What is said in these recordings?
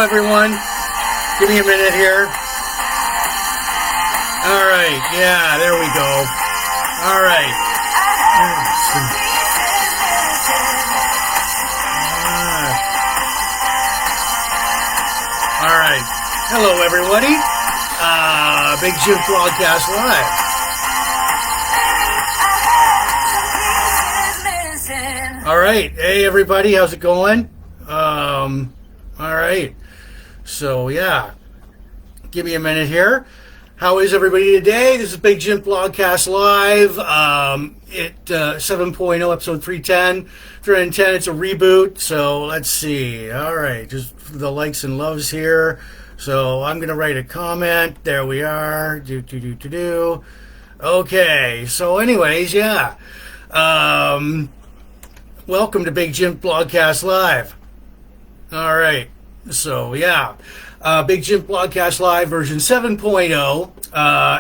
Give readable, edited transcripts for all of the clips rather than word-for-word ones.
everyone. Give me a minute here. All right. Yeah, there we go. All right. All right. Hello, everybody. Big Jim Blogcast Live. All right. Hey, everybody. How's it going? All right. So, yeah. Give me a minute here. How is everybody today? This is Big Jim Blogcast Live. 7.0, episode 310. 310, it's a reboot. So, let's see. All right. Just the likes and loves here. So, I'm going to write a comment. There we are. Okay. So, anyways, yeah. Welcome to Big Jim Blogcast Live. All right. So, yeah. Big Jim Blogcast Live version 7.0,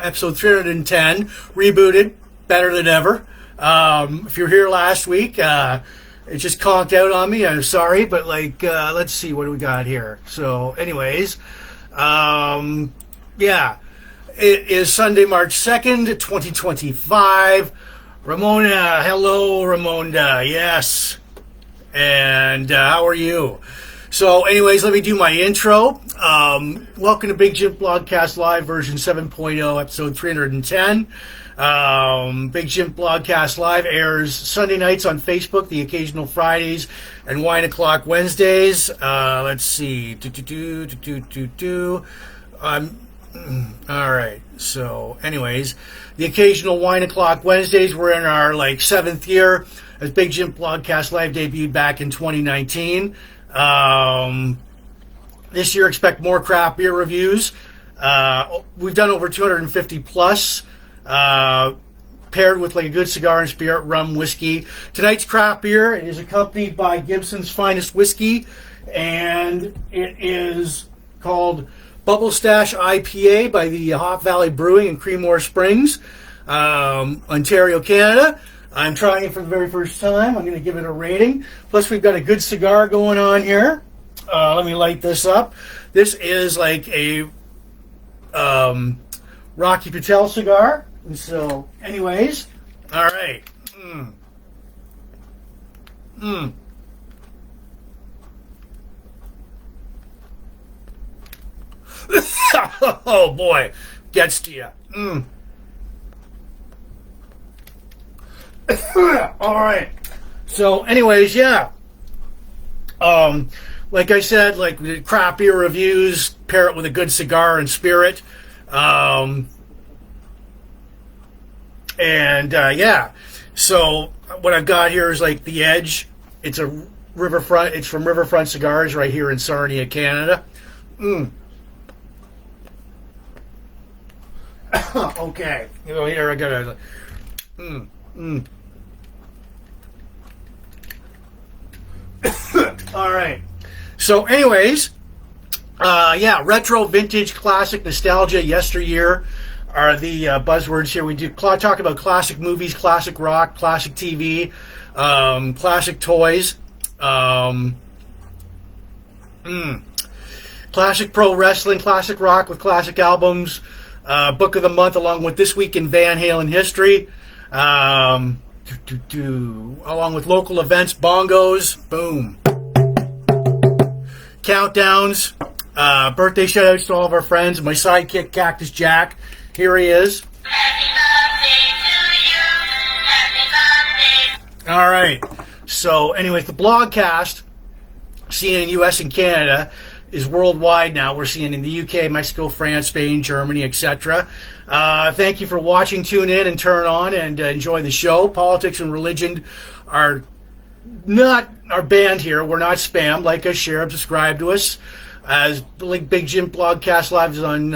episode 310, rebooted, better than ever. If you were here last week, it just conked out on me. I'm sorry, but let's see, what do we got here? So, anyways, yeah, it is Sunday, March 2nd, 2025. Ramona, hello, Ramona, yes. And how are you? So, anyways, let me do my intro. Welcome to Big Jim Blogcast Live version 7.0, episode 310. Big Jim Blogcast Live airs Sunday nights on Facebook, the occasional Fridays, and Wine O'Clock Wednesdays. Let's see. All right. So, anyways, the occasional Wine O'Clock Wednesdays, we're in our, 7th year as Big Jim Blogcast Live debuted back in 2019. This year, expect more craft beer reviews. We've done over 250 plus, paired with a good cigar and spirit, rum, whiskey. Tonight's craft beer is accompanied by Gibson's Finest Whiskey, and it is called Bubble Stash IPA by the Hop Valley Brewing in Creemore Springs, Ontario, Canada. I'm trying it for the very first time. I'm going to give it a rating. Plus, we've got a good cigar going on here. Let me light this up. This is a Rocky Patel cigar. And so, anyways, all right. Oh boy, gets to you. All right. So, anyways, yeah. Like I said, the craft beer reviews, pair it with a good cigar and spirit. Yeah. So, what I've got here is the Edge. It's a Riverfront. It's from Riverfront Cigars right here in Sarnia, Canada. Okay. Here I got a. All right. So, anyways, yeah, retro, vintage, classic, nostalgia, yesteryear are the buzzwords here. We do talk about classic movies, classic rock, classic TV, classic toys, classic pro wrestling, classic rock with classic albums, book of the month, along with This Week in Van Halen History. Along with local events, Bongos, boom. Countdowns, birthday shoutouts to all of our friends. My sidekick, Cactus Jack, here he is. Happy birthday. All right. So, anyways, the Blogcast, seen in U.S. and Canada, is worldwide now. We're seeing in the UK, Mexico, France, Spain, Germany, etc. Thank you for watching. Tune in and turn on and enjoy the show. Politics and religion are not our band here. We're not spam. Like us, share, subscribe to us. As Big Jim Blogcast Live is on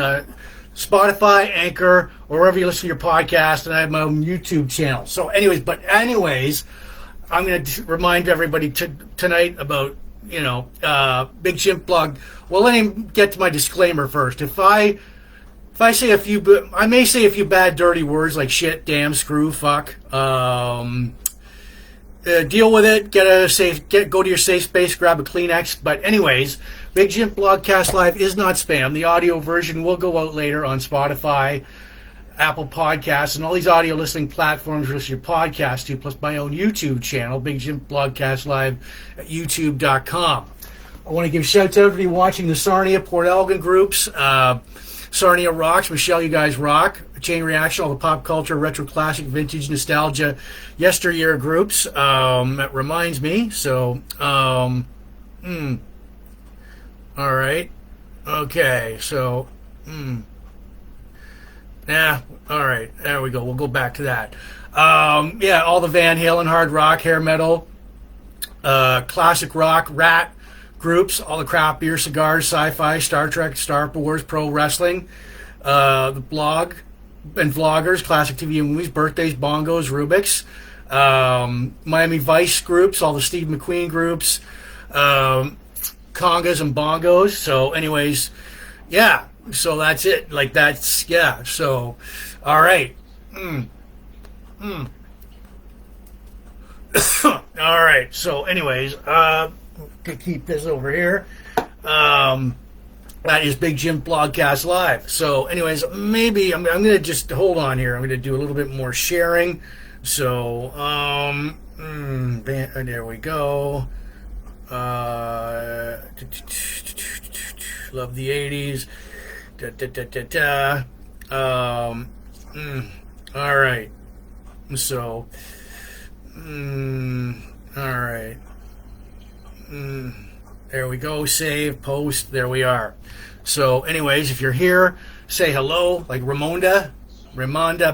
Spotify, Anchor, or wherever you listen to your podcast, and I have my own YouTube channel. So, anyways, I'm going to remind everybody tonight about Big Jim Blog. Well, let me get to my disclaimer first. If I say I may say a few bad, dirty words like shit, damn, screw, fuck. Deal with it. Go to your safe space, grab a Kleenex. But anyways, Big Jim Blogcast Live is not spam. The audio version will go out later on Spotify, Apple Podcasts, and all these audio listening platforms which your podcast to, plus my own YouTube channel, Big Jim Blogcast Live at youtube.com. I want to give shout out to everybody watching the Sarnia, Port Elgin groups. Sarnia rocks. Michelle, you guys rock. Chain Reaction, all the pop culture, retro, classic, vintage, nostalgia, yesteryear groups. That reminds me. So, all right. Okay. So, yeah. All right. There we go. We'll go back to that. Yeah. All the Van Halen, hard rock, hair metal, classic rock, RATT groups, all the craft beer, cigars, sci-fi, Star Trek, Star Wars, pro wrestling, the blog and vloggers, classic TV and movies, birthdays, bongos, Rubik's, Miami Vice groups, all the Steve McQueen groups, congas and bongos. So anyways, yeah, so that's it. Like that's, yeah, so, all right. All right, so anyways, could keep this over here. That is Big Jim Blogcast Live. So anyways, maybe I'm going to just hold on here. I'm going to do a little bit more sharing. So, there we go. Love the 80s. All right. So, all right. There we go. Save, post. There we are. So, anyways, if you're here, say hello, like Ramonda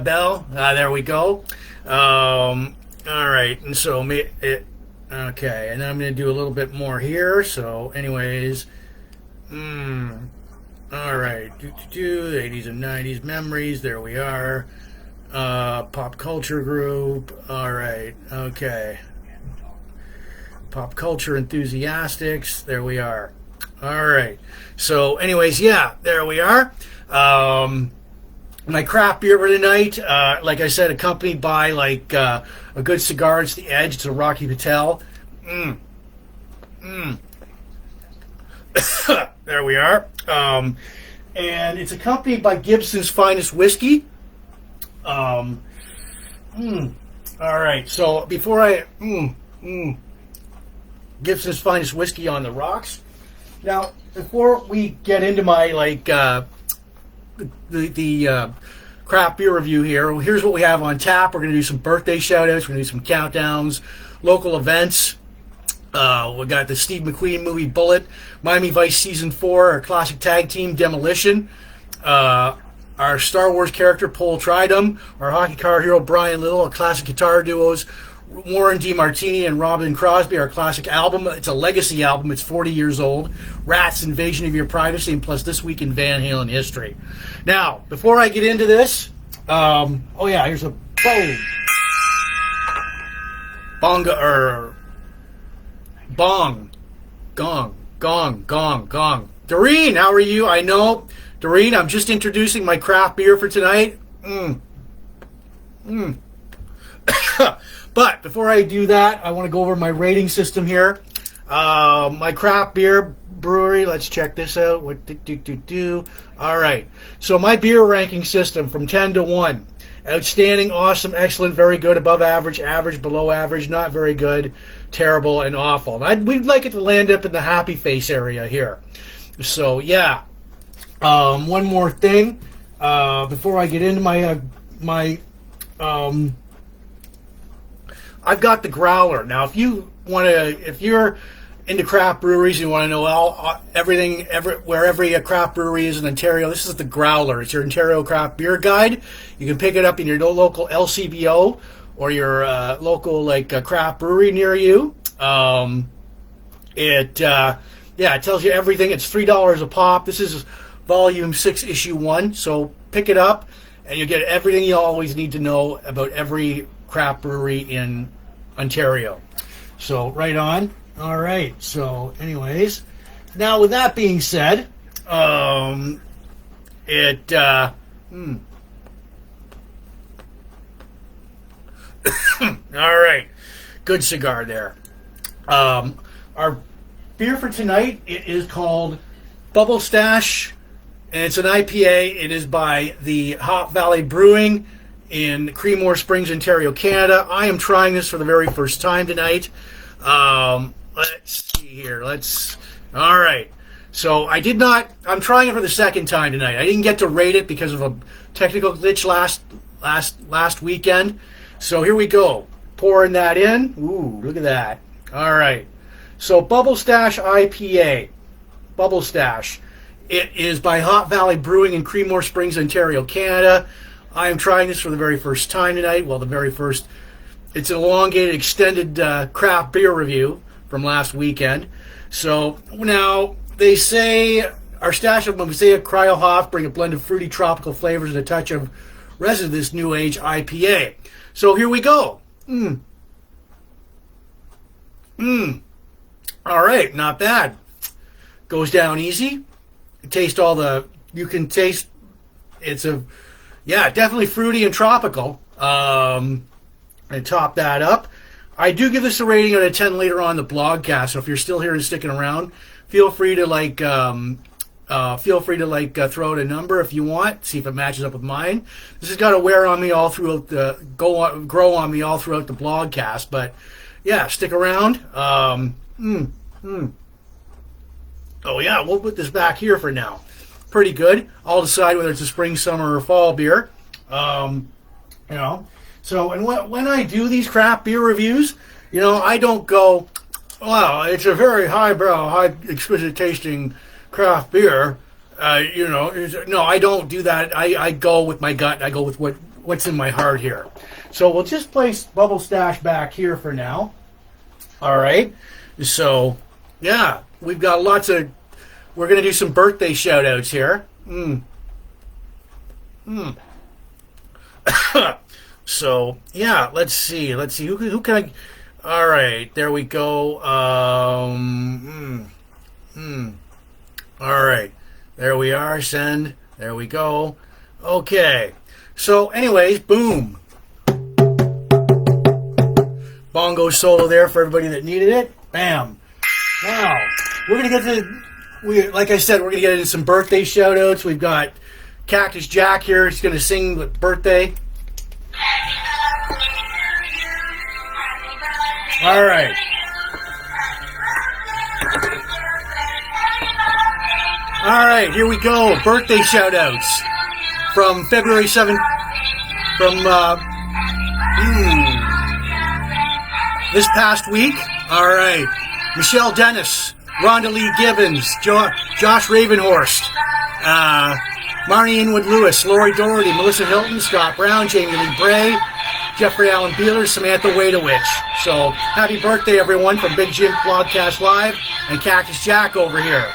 Bell. There we go. All right. And so, okay. And then I'm going to do a little bit more here. So, anyways, all right. The 80s and 90s memories. There we are. Pop culture group. All right. Okay. Pop culture enthusiastics. There we are. All right. So, anyways, yeah, there we are. My craft beer for tonight, like I said, accompanied by like a good cigar. It's the Edge. It's a Rocky Patel. There we are. And it's accompanied by Gibson's Finest Whiskey. All right. So before I Gibson's Finest Whiskey on the rocks. Now, before we get into my the craft beer review here, here's what we have on tap. We're going to do some birthday shout-outs. We're going to do some countdowns, local events. We got the Steve McQueen Movie-Bullitt, Miami Vice Season 4, our classic tag team, Demolition. Our Star Wars character, Pol Treidum. Our hockey card, Hero-Bryan Little, our classic guitar duos, Warren DiMartini and Robin Crosby, our classic album. It's a legacy album. It's 40 years old. Rat's Invasion of Your Privacy, and plus This Week in Van Halen History. Now, before I get into this, here's a boom. Bong. Gong. Doreen, how are you? I know. Doreen, I'm just introducing my craft beer for tonight. But before I do that, I want to go over my rating system here. My craft beer brewery, let's check this out. What do? All right. So my beer ranking system from 10 to 1. Outstanding, awesome, excellent, very good, above average, average, below average, not very good, terrible, and awful. We'd like it to land up in the happy face area here. So, yeah. One more thing. Before I get into my I've got the Growler. Now, if you're into craft breweries, you want to know everything, where every craft brewery is in Ontario, this is the Growler. It's your Ontario craft beer guide. You can pick it up in your local LCBO or your local craft brewery near you. It tells you everything. It's $3 a pop. This is Volume 6, Issue 1. So pick it up, and you'll get everything you always need to know about every craft brewery in Ontario. So right on. All right. So anyways, now with that being said, all right, good cigar there. Our beer for tonight, it is called Bubble Stash, and it's an IPA. It is by the Hop Valley Brewing in Creemore Springs, Ontario, Canada. I am trying this for the very first time tonight. Let's see here. All right. So I'm trying it for the second time tonight. I didn't get to rate it because of a technical glitch last weekend. So here we go. Pouring that in. Ooh, look at that. All right. So Bubble Stash IPA. Bubble Stash. It is by Hop Valley Brewing in Creemore Springs, Ontario, Canada. I am trying this for the very first time tonight. Well, it's an elongated, extended craft beer review from last weekend. So now they say our stash of Mosaic Cryo Hops bring a blend of fruity tropical flavors and a touch of resin to this new age IPA. So here we go. All right, not bad. Goes down easy. You can taste, definitely fruity and tropical. And top that up. I do give this a rating out of 10 later on in the blogcast, so if you're still here and sticking around, feel free to throw out a number if you want, see if it matches up with mine. This has got to wear on me all throughout grow on me all throughout the blogcast, but yeah, stick around. Oh yeah, we'll put this back here for now. Pretty good. I'll decide whether it's a spring, summer, or fall beer. So, and when I do these craft beer reviews, I don't go, wow, it's a very highbrow, high exquisite tasting craft beer. No, I don't do that. I go with my gut. I go with what's in my heart here. So we'll just place Bubble Stash back here for now. All right. So, yeah, we've got we're going to do some birthday shout-outs here. So, yeah, let's see. Who can I... All right, there we go. All right, there we are. Send. There we go. Okay. So, anyways, boom. Bongo solo there for everybody that needed it. Bam. Wow. We're going to get to... like I said, we're going to get into some birthday shout-outs. We've got Cactus Jack here. He's going to sing the birthday. All right. All right, here we go. Birthday shout-outs from February 7th. From this past week. All right. Michelle Dennis, Rhonda Lee Gibbons, Josh Ravenhorst, Marnie Inwood Lewis, Lori Doherty, Melissa Hilton, Scott Brown, Jamie Lee Bray, Jeffrey Allen Beeler, Samantha Wadowich. So, happy birthday, everyone, from Big Jim Blogcast Live and Cactus Jack over here.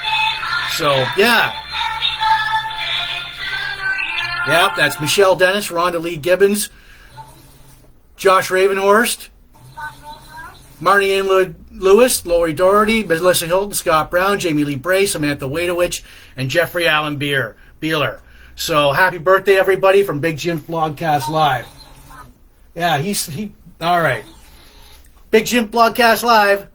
So, yeah. Yep, that's Michelle Dennis, Rhonda Lee Gibbons, Josh Ravenhorst, Marnie Inwood Lewis, Lori Doherty, Melissa Hilton, Scott Brown, Jamie Lee Bray, Samantha Wadowich, and Jeffrey Allen Beeler. So, happy birthday, everybody, from Big Jim Blogcast Live. Yeah, he all right. Big Jim Blogcast Live.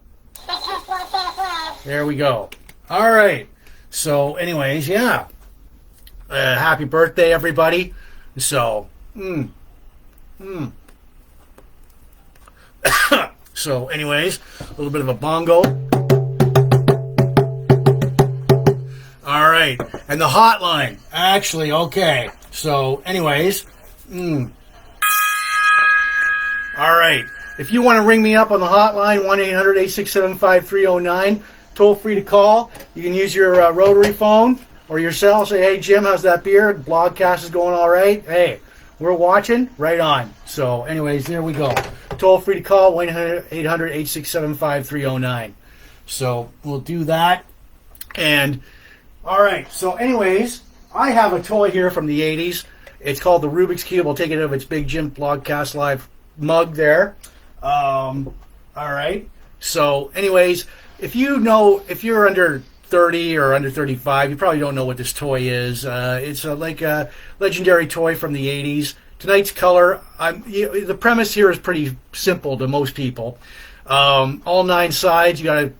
There we go. All right. So, anyways, yeah. Happy birthday, everybody. So, So, anyways, a little bit of a bongo. All right. And the hotline. Actually, okay. So, anyways, all right. If you want to ring me up on the hotline, 1-800-867-5309, toll free to call. You can use your rotary phone or your cell. Say, hey, Jim, how's that beer? Blogcast is going all right. Hey, we're watching. Right on. So, anyways, there we go. Toll free to call, 1-800-867-5309. So, we'll do that. And, all right. So, anyways, I have a toy here from the 80s. It's called the Rubik's Cube. I'll take it out of its Big Jim Blogcast Live mug there. All right. So, anyways, if you're under 30 or under 35, you probably don't know what this toy is. It's like a legendary toy from the 80s. Tonight's color, the premise here is pretty simple to most people. All 9 sides, you got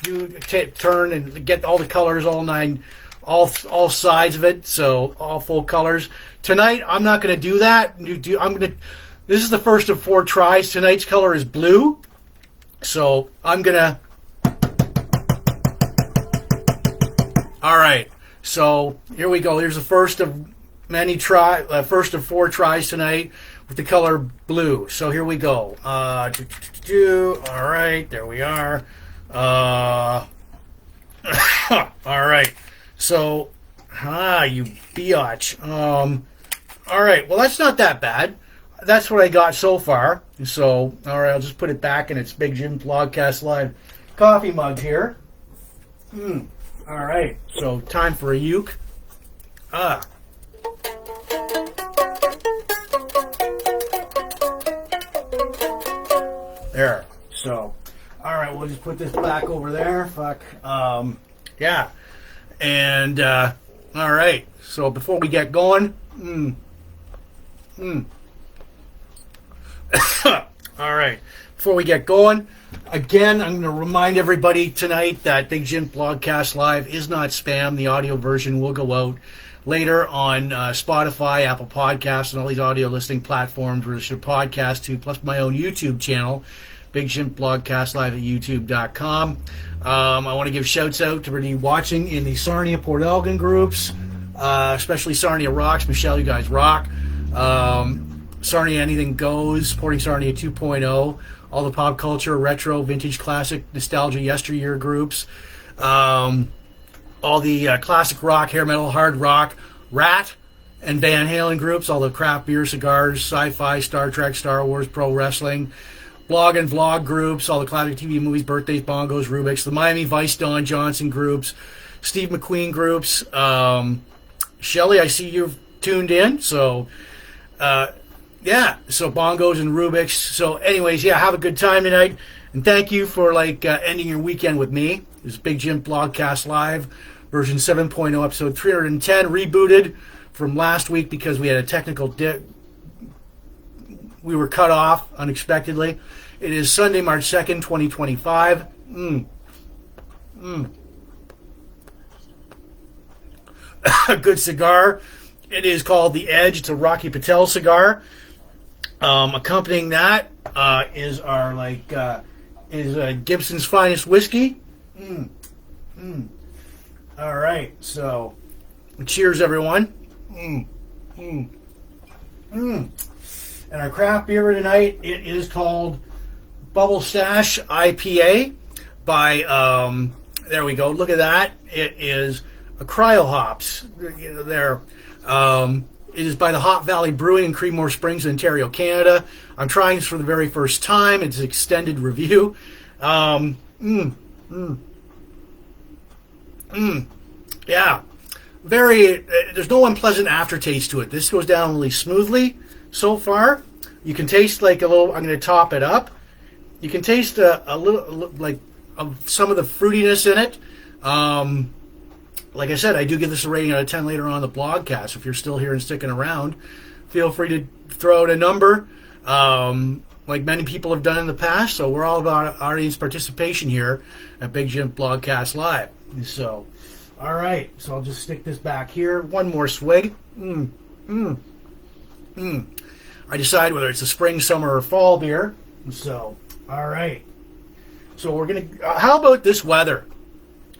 turn and get all the colors, all sides of it, so all full colors. Tonight, I'm not going to do that. This is the first of 4 tries. Tonight's color is blue, so I'm going to... All right, so here we go. Here's the first of 4 tries tonight with the color blue. So here we go. All right, there we are. All right. So, you biatch. All right, well, that's not that bad. That's what I got so far. So, all right, I'll just put it back in its Big Jim Blogcast Live coffee mug here. All right, so time for a uke. There. So, all right, we'll just put this back over there. Fuck. Yeah. And, all right. So before we get going, all right. Before we get going, again, I'm going to remind everybody tonight that Big Jim Blogcast Live is not spam. The audio version will go out later on Spotify, Apple Podcasts, and all these audio listening platforms where there's a podcast to, plus my own YouTube channel, Big Jim Blogcast Live at YouTube.com. I want to give shouts out to everybody watching in the Sarnia Port Elgin groups, especially Sarnia Rocks. Michelle, you guys rock. Sarnia Anything Goes, supporting Sarnia 2.0, all the pop culture, retro, vintage, classic, nostalgia, yesteryear groups, all the classic rock, hair metal, hard rock, Rat and Van Halen groups, all the craft beer, cigars, sci-fi, Star Trek, Star Wars, pro wrestling, blog and vlog groups, all the classic TV movies, birthdays, Bongos, Rubik's, the Miami Vice Don Johnson groups, Steve McQueen groups. Shelly, I see you've tuned in, so yeah, so Bongos and Rubik's. So anyways, yeah, have a good time tonight, and thank you for ending your weekend with me. This is Big Jim Blogcast Live, version 7.0, episode 310, rebooted from last week because we had a technical we were cut off unexpectedly. It is Sunday, March 2nd, 2025. A good cigar. It is called The Edge. It's a Rocky Patel cigar. Accompanying that is our Gibson's Finest Whiskey. All right, so cheers, everyone. And our craft beer tonight, it is called Bubble Stash IPA by, there we go, look at that. It is a Cryo Hops. It is by the Hop Valley Brewing in Creedmoor Springs, Ontario, Canada. I'm trying this for the very first time. It's an extended review. Yeah. There's no unpleasant aftertaste to it. This goes down really smoothly so far. You can taste a little, I'm going to top it up. You can taste a little, some of the fruitiness in it. Like I said, I do give this a rating out of 10 later on the blogcast. If you're still here and sticking around, feel free to throw out a number, like many people have done in the past. So we're all about audience participation here at Big Jim Blogcast Live. So, all right. So I'll just stick this back here. One more swig. I decide whether it's a spring, summer, or fall beer. So, all right. So we're going to... how about this weather?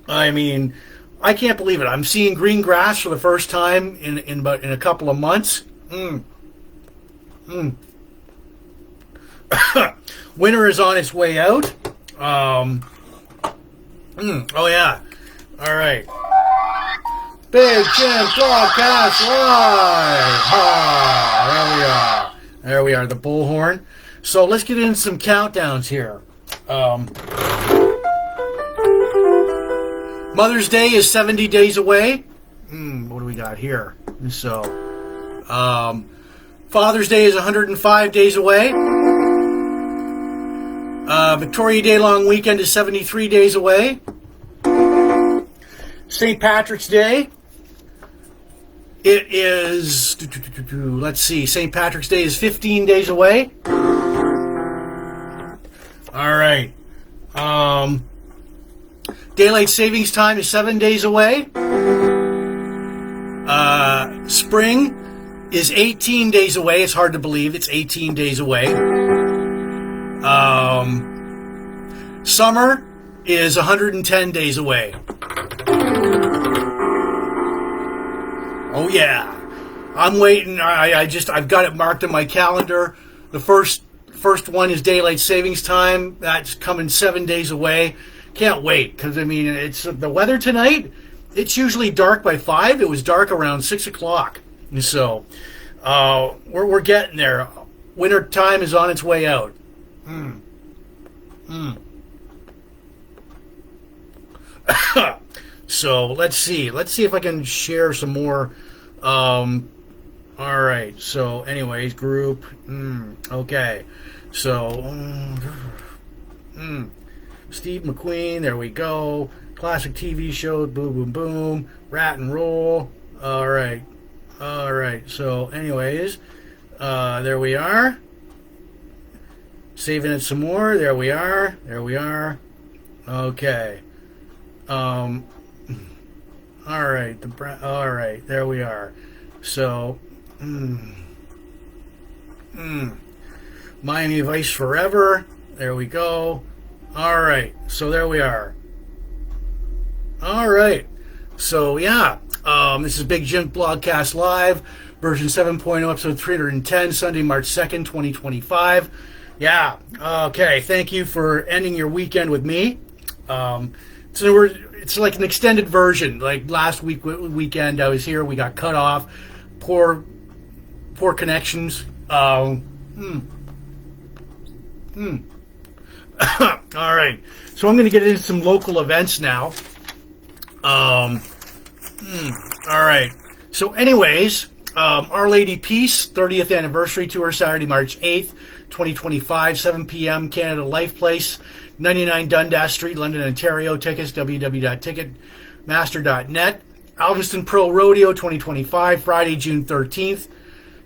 I mean... I can't believe it. I'm seeing green grass for the first time in a couple of months. Winter is on its way out. Oh yeah. All right. Big Jim Blogcast Live. There we are. The bullhorn. So let's get into some countdowns here. Mother's Day is 70 days away. What do we got here? So, Father's Day is 105 days away. Victoria Day long weekend is 73 days away. St. Patrick's Day. It is, let's see, St. Patrick's Day is 15 days away. All right. Daylight savings time is 7 days away. Spring is 18 days away. It's hard to believe. It's 18 days away. Summer is 110 days away. Oh yeah. I'm waiting. I've got it marked on my calendar. The first one is daylight savings time. That's coming 7 days away. Can't wait, because I mean, it's the weather tonight. It's usually dark by 5. It was dark around 6 o'clock. So we're getting there. Winter time is on its way out. So let's see if I can share some more. All right. So anyways, group. Okay. So Steve McQueen. There we go. Classic TV show. Boom, boom, boom. Rat and roll. All right. So anyways, there we are. Saving it some more. There we are. Okay. All right. All right. There we are. So, Miami Vice Forever. There we go. All right. So there we are. All right. So yeah. This is Big Jim Blogcast Live, version 7.0, episode 310, Sunday, March 2nd, 2025. Yeah. Okay. Thank you for ending your weekend with me. So it's like an extended version. Like last weekend, I was here. We got cut off. Poor connections. All right. So I'm going to get into some local events now. All right. So anyways, Our Lady Peace 30th Anniversary Tour, Saturday, March 8th, 2025, 7 p.m., Canada Life Place, 99 Dundas Street, London, Ontario. Tickets, www.ticketmaster.net. Alveston Pro Rodeo 2025, Friday, June 13th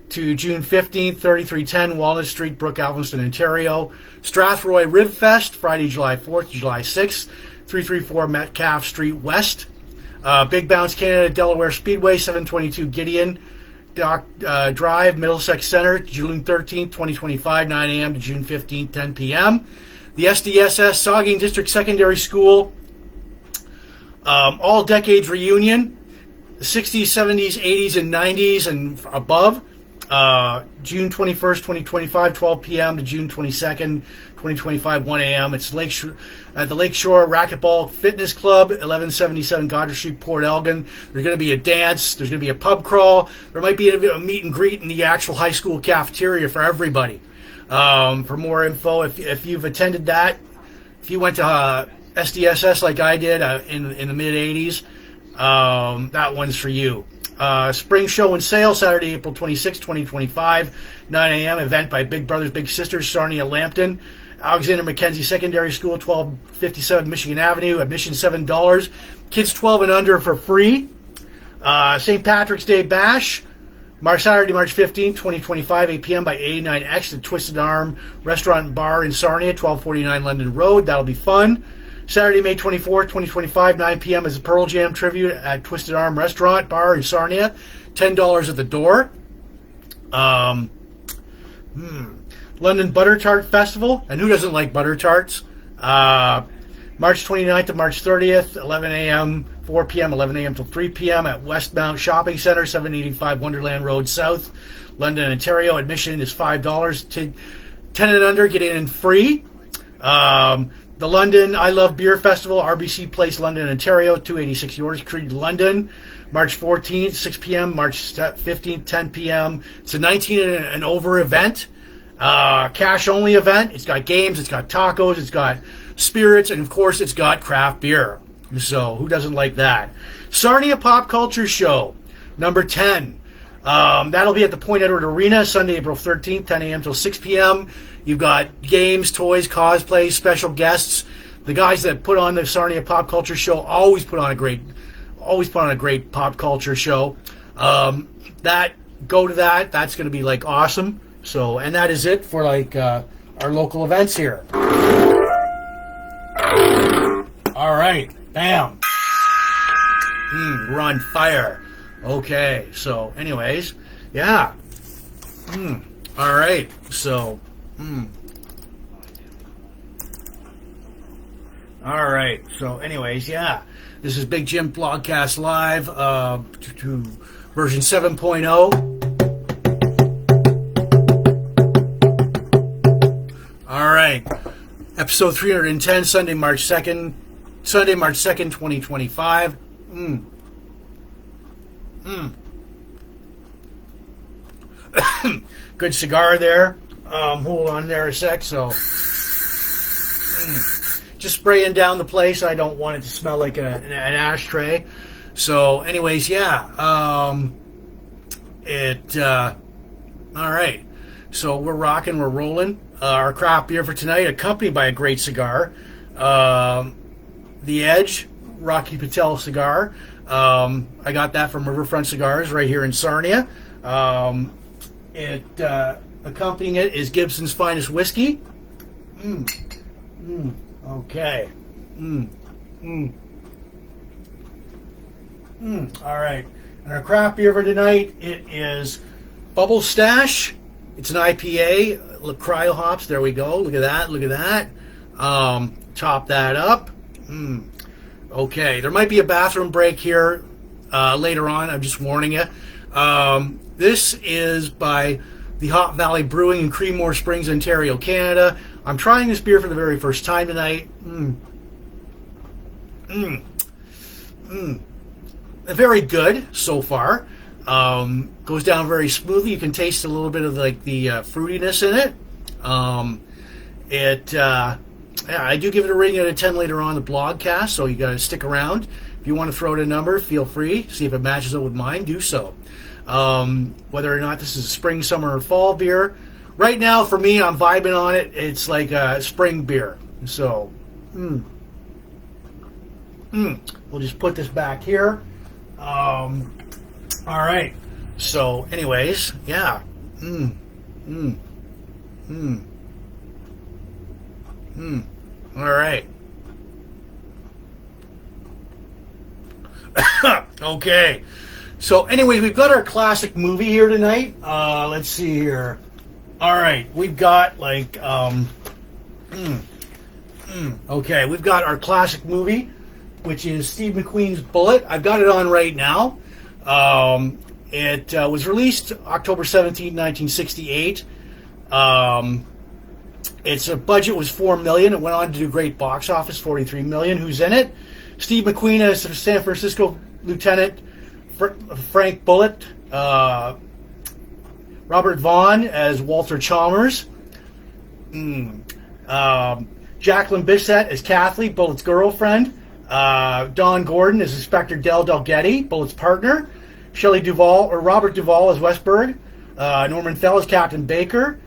to June 15th, 3310 Walnut Street, Brook, Alveston, Ontario. Strathroy Rib Fest, Friday, July 4th to July 6th, 334 Metcalfe Street West. Big Bounce Canada Delaware Speedway, 722 Gideon Drive, Middlesex Center, June 13th, 2025, 9 a.m. to June 15th, 10 p.m. The SDSS Saugeen District Secondary School All Decades Reunion, the 60s, 70s, 80s, and 90s and above. June 21st, 2025, 12 p.m. to June 22nd, 2025, 1 a.m. It's at the Lakeshore Racquetball Fitness Club, 1177 Goddard Street, Port Elgin. There's going to be a dance. There's going to be a pub crawl. There might be a meet and greet in the actual high school cafeteria for everybody. For more info, if you've attended that, if you went to SDSS like I did in the mid-'80s, that one's for you. Spring Show and Sale, Saturday, April 26, 2025, 9 a.m. Event by Big Brothers Big Sisters, Sarnia, Lambton. Alexander Mackenzie Secondary School, 1257 Michigan Avenue. Admission $7. Kids 12 and under for free. St. Patrick's Day Bash, Saturday, March 15, 2025, 8 p.m. by 89X, the Twisted Arm Restaurant and Bar in Sarnia, 1249 London Road. That'll be fun. Saturday, May 24th, 2025, 9 p.m. is a Pearl Jam tribute at Twisted Arm Restaurant Bar in Sarnia. $10 at the door. London Butter Tart Festival. And who doesn't like butter tarts? March 29th to March 30th, 11 a.m., 4 p.m., 11 a.m. till 3 p.m. at Westmount Shopping Center, 785 Wonderland Road South, London, Ontario. Admission is $5. 10 and under, get in free. The London I Love Beer Festival, RBC Place, London, Ontario, 286 York Street, London, March 14th, 6 p.m., March 15th, 10 p.m. It's a 19 and over event, cash-only event. It's got games, it's got tacos, it's got spirits, and, of course, it's got craft beer. So who doesn't like that? Sarnia Pop Culture Show, number 10. That'll be at the Point Edward Arena, Sunday, April 13th, 10 a.m. till 6 p.m., You've got games, toys, cosplay, special guests. The guys that put on the Sarnia Pop Culture Show always put on a great pop culture show. Go to that. That's going to be like awesome. So, and that is it for like our local events here. All right. Bam. We're on fire. Okay. So, anyways, yeah. All right. So, all right. So, anyways, yeah. This is Big Jim Blogcast Live, to version 7.0. All right. Episode 310, Sunday, March 2nd, 2025. Good cigar there. Hold on there a sec. So, just spraying down the place. I don't want it to smell like an ashtray. So, anyways, yeah. All right. So we're rocking, we're rolling. Our craft beer for tonight, accompanied by a great cigar. The Edge, Rocky Patel cigar. I got that from Riverfront Cigars right here in Sarnia. Accompanying it is Gibson's Finest Whiskey. Okay. All right. And our craft beer for tonight, it is Bubble Stash. It's an IPA. Look, cryo hops. There we go. Look at that. Look at that. Top that up. Okay. There might be a bathroom break here later on. I'm just warning you. This is by the Hop Valley Brewing in Creemore Springs, Ontario, Canada. I'm trying this beer for the very first time tonight. Very good so far. Goes down very smoothly. You can taste a little bit of like the fruitiness in it. Yeah, I do give it a rating out of 10 later on the blogcast, so you got to stick around. If you want to throw out a number, feel free. See if it matches up with mine. Do so. Whether or not this is a spring, summer, or fall beer. Right now, for me, I'm vibing on it. It's like a spring beer. So, we'll just put this back here. All right. So, anyways, yeah. All right. Okay. So, anyways, we've got our classic movie here tonight. Let's see here. All right, we've got like, okay, we've got our classic movie, which is Steve McQueen's Bullitt. I've got it on right now. It was released October 17, 1968. Its budget was $4 million. It went on to do great box office, $43 million. Who's in it? Steve McQueen as San Francisco Lieutenant Frank Bullitt. Robert Vaughn as Walter Chalmers. Jacqueline Bisset as Kathy, Bullitt's girlfriend. Don Gordon as Inspector Del Delgetti, Bullitt's partner. Shelley Duvall, or Robert Duvall as Westberg. Norman Fell as Captain Baker.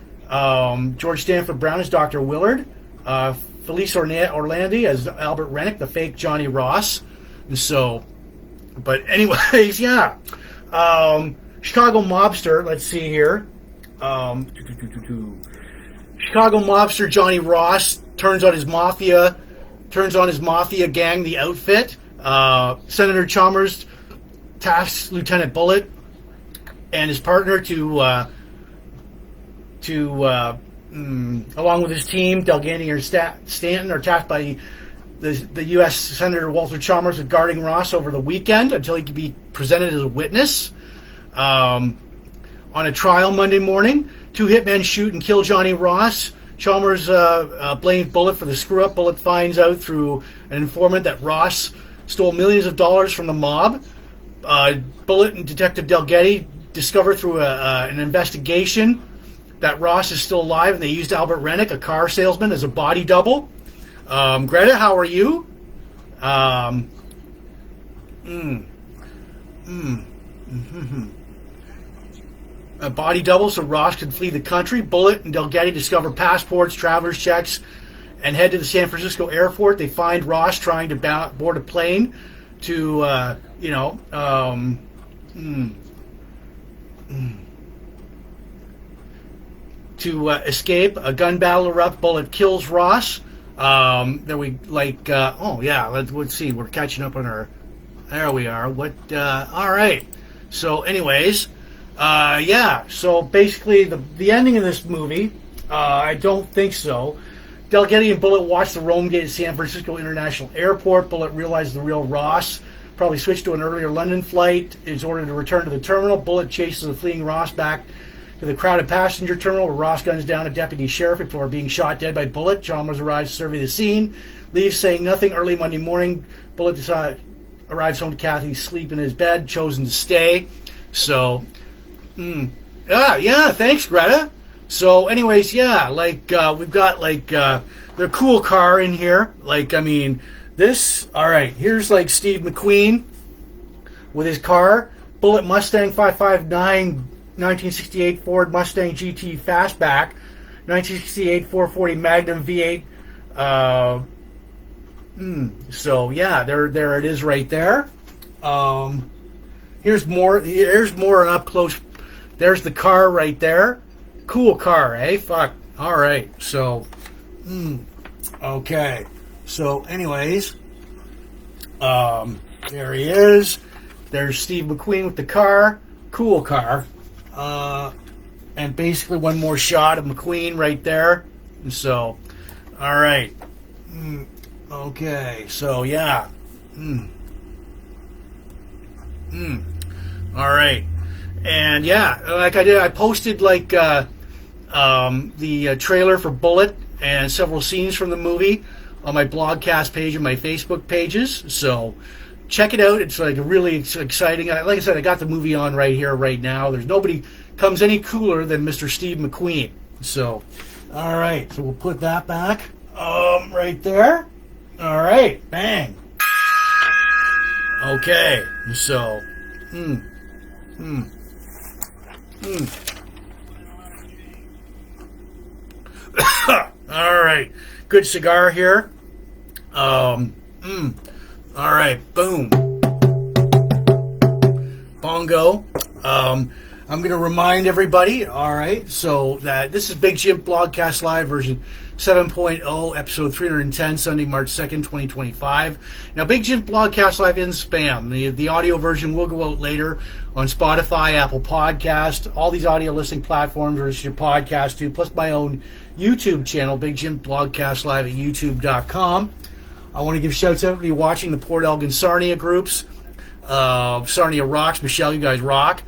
George Stanford Brown as Dr. Willard. Felice Orlandi as Albert Rennick, the fake Johnny Ross. And so, but anyways, yeah. Chicago mobster, let's see here. Chicago mobster Johnny Ross turns on his mafia gang, the Outfit. Senator Chalmers tasks Lieutenant Bullitt and his partner to along with his team, Delgany or Stanton, are tasked by the U.S. Senator Walter Chalmers with guarding Ross over the weekend until he can be presented as a witness. On a trial Monday morning, two hitmen shoot and kill Johnny Ross. Chalmers blames Bullitt for the screw-up. Bullitt finds out through an informant that Ross stole millions of dollars from the mob. Bullitt and Detective Delgetti discover through an investigation that Ross is still alive, and they used Albert Rennick, a car salesman, as a body double. Greta, how are you? A body double so Ross could flee the country. Bullitt and Delgetti discover passports, traveler's checks, and head to the San Francisco airport. They find Ross trying to board a plane to, to escape. A gun battle erupts. Bullitt kills Ross. That we like. Oh yeah, let's see. We're catching up on our. There we are. What? All right. So, anyways, yeah. So basically, the ending of this movie, I don't think so. Del Getty and Bullitt watch the Rome gate at San Francisco International Airport. Bullitt realizes the real Ross probably switched to an earlier London flight. Is ordered to return to the terminal. Bullitt chases the fleeing Ross back to the crowded passenger terminal, where Ross guns down a deputy sheriff before being shot dead by Bullitt. Chalmers arrives to survey the scene, leaves saying nothing. Early Monday morning, Bullitt arrives home to Kathy asleep in his bed, chosen to stay. So, yeah, thanks, Greta. So, anyways, yeah, like, we've got, like, the cool car in here. Like, I mean, this, all right, here's, like, Steve McQueen with his car. Bullitt Mustang 559, 1968 Ford Mustang GT Fastback, 1968 440 Magnum V8. So, yeah, there it is right there. Here's more up close. There's the car right there. Cool car, eh? Fuck. All right. So, okay. So, anyways, there he is. There's Steve McQueen with the car. Cool car. And basically one more shot of McQueen right there. So, all right. Okay. So, yeah. All right. And yeah, like I did, I posted like the trailer for Bullitt and several scenes from the movie on my Blogcast page and my Facebook pages. So check it out. It's like really exciting. Like I said, I got the movie on right here, right now. There's nobody comes any cooler than Mr. Steve McQueen. So, all right. So we'll put that back right there. All right. Bang. Okay. So, all right, good cigar here. All right, boom. Bongo. I'm going to remind everybody, all right, so that this is Big Jim Blogcast Live version 7.0, episode 310, Sunday, March 2nd, 2025. Now, Big Jim Blogcast Live in spam. The audio version will go out later on Spotify, Apple Podcast, all these audio listening platforms where it's your podcast to, plus my own YouTube channel, Big Jim Blogcast Live at youtube.com. I want to give shouts out to you watching the Port Elgin Sarnia groups. Sarnia rocks. Michelle, you guys rock.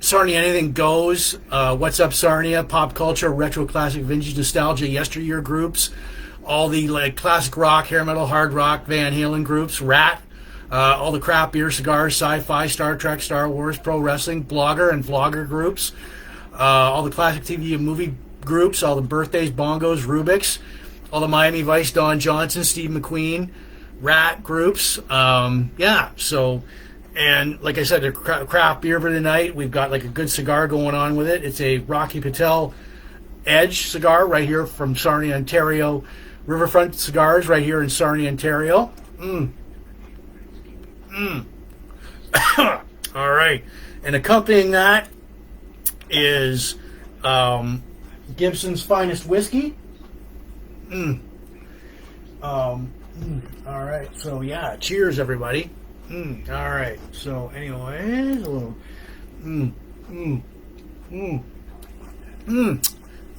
Sarnia Anything Goes, What's Up Sarnia, Pop Culture, Retro Classic, Vintage Nostalgia, Yesteryear groups, all the like classic rock, hair metal, hard rock, Van Halen groups, Rat, all the craft beer, cigars, sci-fi, Star Trek, Star Wars, pro wrestling, blogger and vlogger groups, all the classic TV and movie groups, all the birthdays, Bongos, Rubik's, all the Miami Vice, Don Johnson, Steve McQueen, Rat groups, yeah, so... And like I said, the craft beer for the night, we've got like a good cigar going on with it. It's a Rocky Patel Edge cigar right here from Sarnia, Ontario. Riverfront Cigars right here in Sarnia, Ontario. All right. And accompanying that is Gibson's Finest Whiskey. All right. So, yeah. Cheers, everybody. All right. So, anyways, a little.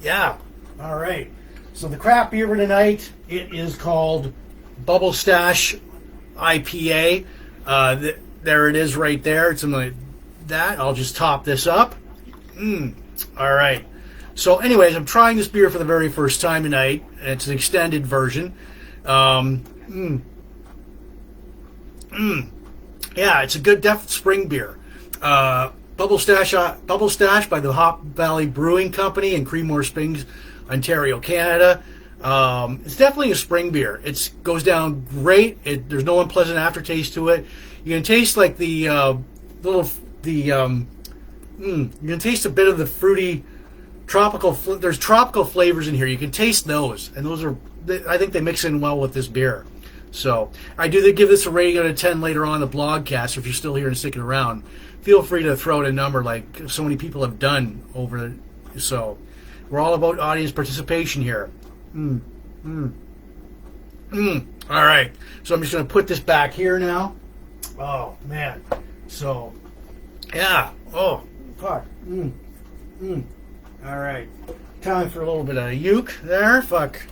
Yeah. All right. So the craft beer for tonight, it is called Bubble Stash IPA. There it is, right there. It's something like that. I'll just top this up. All right. So, anyways, I'm trying this beer for the very first time tonight. It's an extended version. Yeah, it's a good spring beer. Bubble Stash by the Hop Valley Brewing Company in Creemore Springs, Ontario, Canada. It's definitely a spring beer. It goes down great. There's no unpleasant aftertaste to it. You can taste like you can taste a bit of the fruity tropical. There's tropical flavors in here. You can taste those, and those are. I think they mix in well with this beer. So I do give this a rating out of 10 later on in the blogcast. If you're still here and sticking around, feel free to throw out a number like so many people have done over So we're all about audience participation here. All right. So I'm just going to put this back here now. Oh, man. So, yeah. Oh, fuck. All right. Time for a little bit of uke there. Fuck.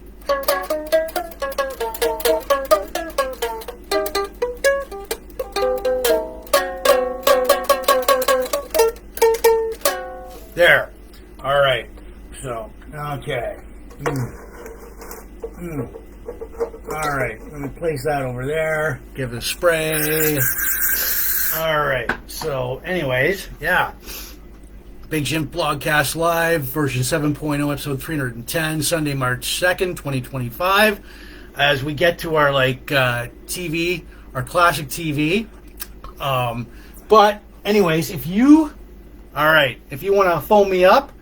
There. All right. So, okay. All right. Let me place that over there. Give it a spray. All right. So, anyways, yeah. Big Jim Blogcast Live, version 7.0, episode 310, Sunday, March 2nd, 2025. As we get to our, TV, our classic TV. But, anyways, if you want to phone me up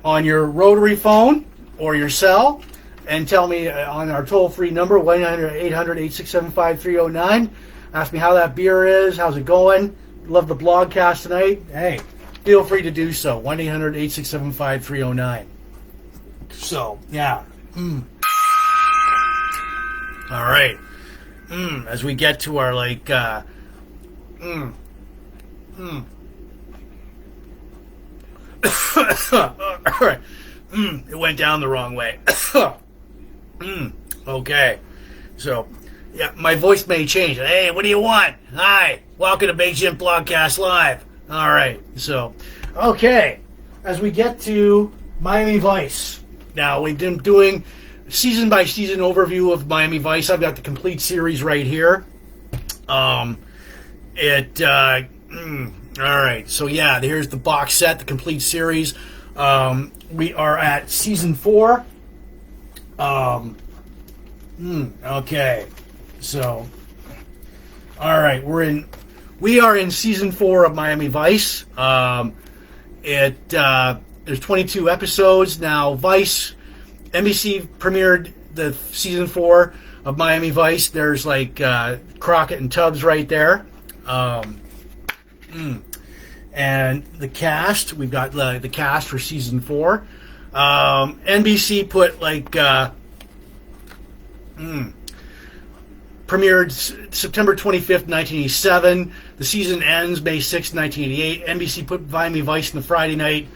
on your rotary phone or your cell and tell me on our toll-free number, 1-800-867-5309, ask me how that beer is, how's it going, love the blogcast tonight, hey, feel free to do so, 1-800-867-5309. So, yeah. All right. As we get to our, all right. It went down the wrong way. Okay. So, yeah, my voice may change. Hey, what do you want? Hi. Welcome to Big Jim Blogcast Live. All right. So, okay. As we get to Miami Vice. Now, we've been doing season-by-season overview of Miami Vice. I've got the complete series right here. All right, so yeah, here's the box set, the complete series. We are at season 4. Okay, so, all right, we are in season 4 of Miami Vice. There's 22 episodes now. Vice, NBC premiered the season 4 of Miami Vice. There's Crockett and Tubbs right there. And the cast, we've got the cast for season 4. NBC put premiered September 25th, 1987. The season ends May 6th, 1988. NBC put Miami Vice in the Friday night,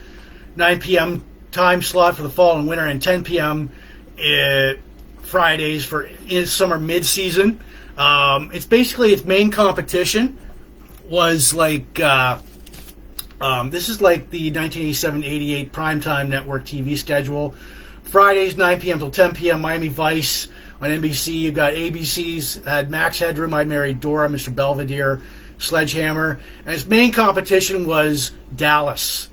9 p.m. time slot for the fall and winter, and 10 p.m. Fridays for summer mid-season. It's basically its main competition was this is like the 1987-88 primetime network TV schedule. Fridays, 9 p.m. till 10 p.m. Miami Vice on NBC. You've got ABC's had Max Headroom, I Married Dora, Mr. Belvedere, Sledgehammer, and its main competition was Dallas.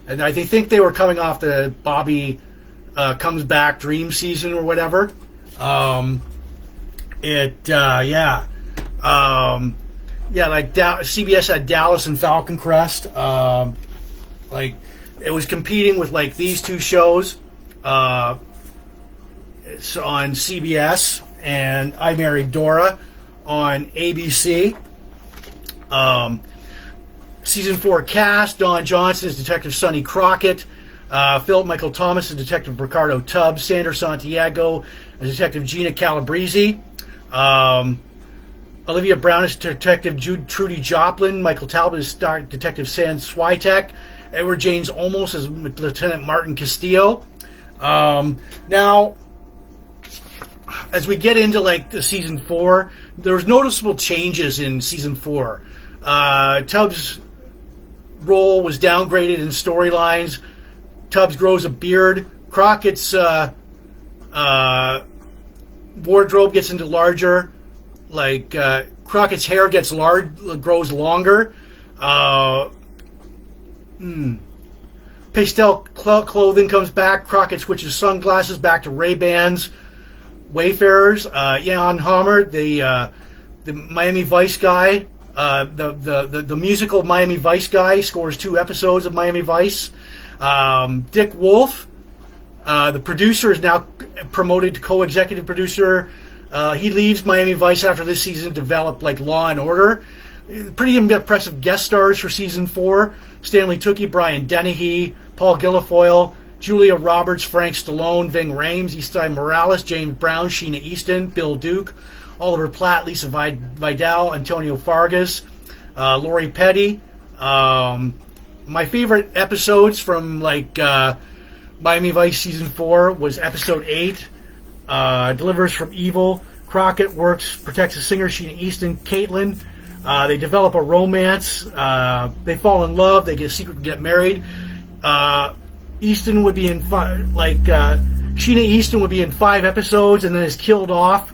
And I think they were coming off the Bobby Comes Back Dream season or whatever. CBS had Dallas and Falcon Crest. It was competing with these two shows. It's on CBS and I Married Dora on ABC. Season 4 cast: Don Johnson as Detective Sonny Crockett, Philip Michael Thomas as Detective Ricardo Tubbs, Sandra Santiago as Detective Gina Calabrese, Olivia Brown as Detective Trudy Joplin, Michael Talbot as Detective Sam Switek, Edward James Olmos as Lieutenant Martin Castillo. Now, as we get into the season 4, there's noticeable changes in season 4. Tubbs' role was downgraded in storylines. Tubbs grows a beard. Crockett's wardrobe gets into larger. Crockett's hair grows longer. Pastel clothing comes back. Crockett switches sunglasses back to Ray-Bans. Wayfarers. Jan Hammer, the Miami Vice guy, the musical Miami Vice guy, scores 2 episodes of Miami Vice. Dick Wolf, the producer, is now promoted to co-executive producer. He leaves Miami Vice after this season to develop Law and Order. Pretty impressive guest stars for season 4: Stanley Tucci, Brian Dennehy, Paul Guilfoyle, Julia Roberts, Frank Stallone, Ving Rhames, Eastside Morales, James Brown, Sheena Easton, Bill Duke, Oliver Platt, Lisa Vidal, Antonio Fargas, Lori Petty. My favorite episodes from Miami Vice Season 4 was Episode 8, Delivers from Evil. Crockett protects the singer Sheena Easton, Caitlin. They develop a romance. They fall in love. They get a secret to get married. Easton would be in Sheena Easton would be in 5 episodes and then is killed off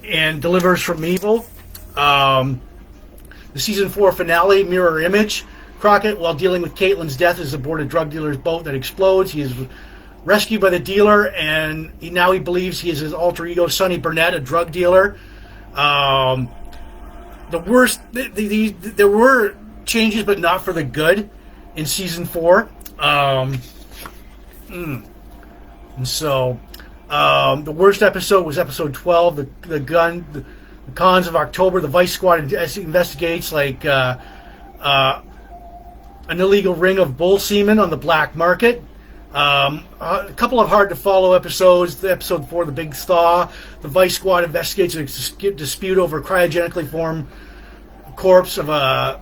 and Delivers from Evil. The Season 4 finale, Mirror Image. Crockett, while dealing with Caitlin's death, is aboard a drug dealer's boat that explodes. He is rescued by the dealer, and now he believes he is his alter ego, Sonny Burnett, a drug dealer. The worst, there were changes, but not for the good in Season 4. And so, the worst episode was Episode 12, the Cons of October. The Vice Squad investigates an illegal ring of bull semen on the black market. A couple of hard-to-follow episodes. Episode 4, The Big Thaw. The Vice Squad investigates a dispute over a cryogenically formed corpse of a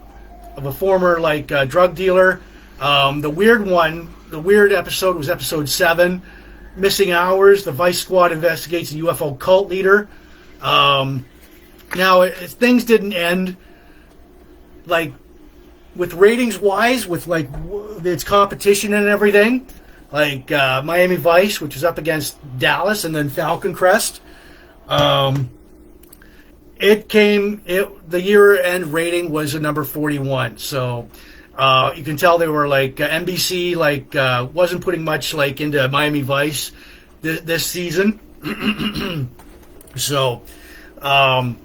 former drug dealer. The weird episode was Episode 7, Missing Hours. The Vice Squad investigates a UFO cult leader. Now, things didn't end with ratings-wise, with its competition and everything, Miami Vice, which was up against Dallas, and then Falcon Crest. The year-end rating was a number 41. So you can tell they were NBC wasn't putting much into Miami Vice this season. So, all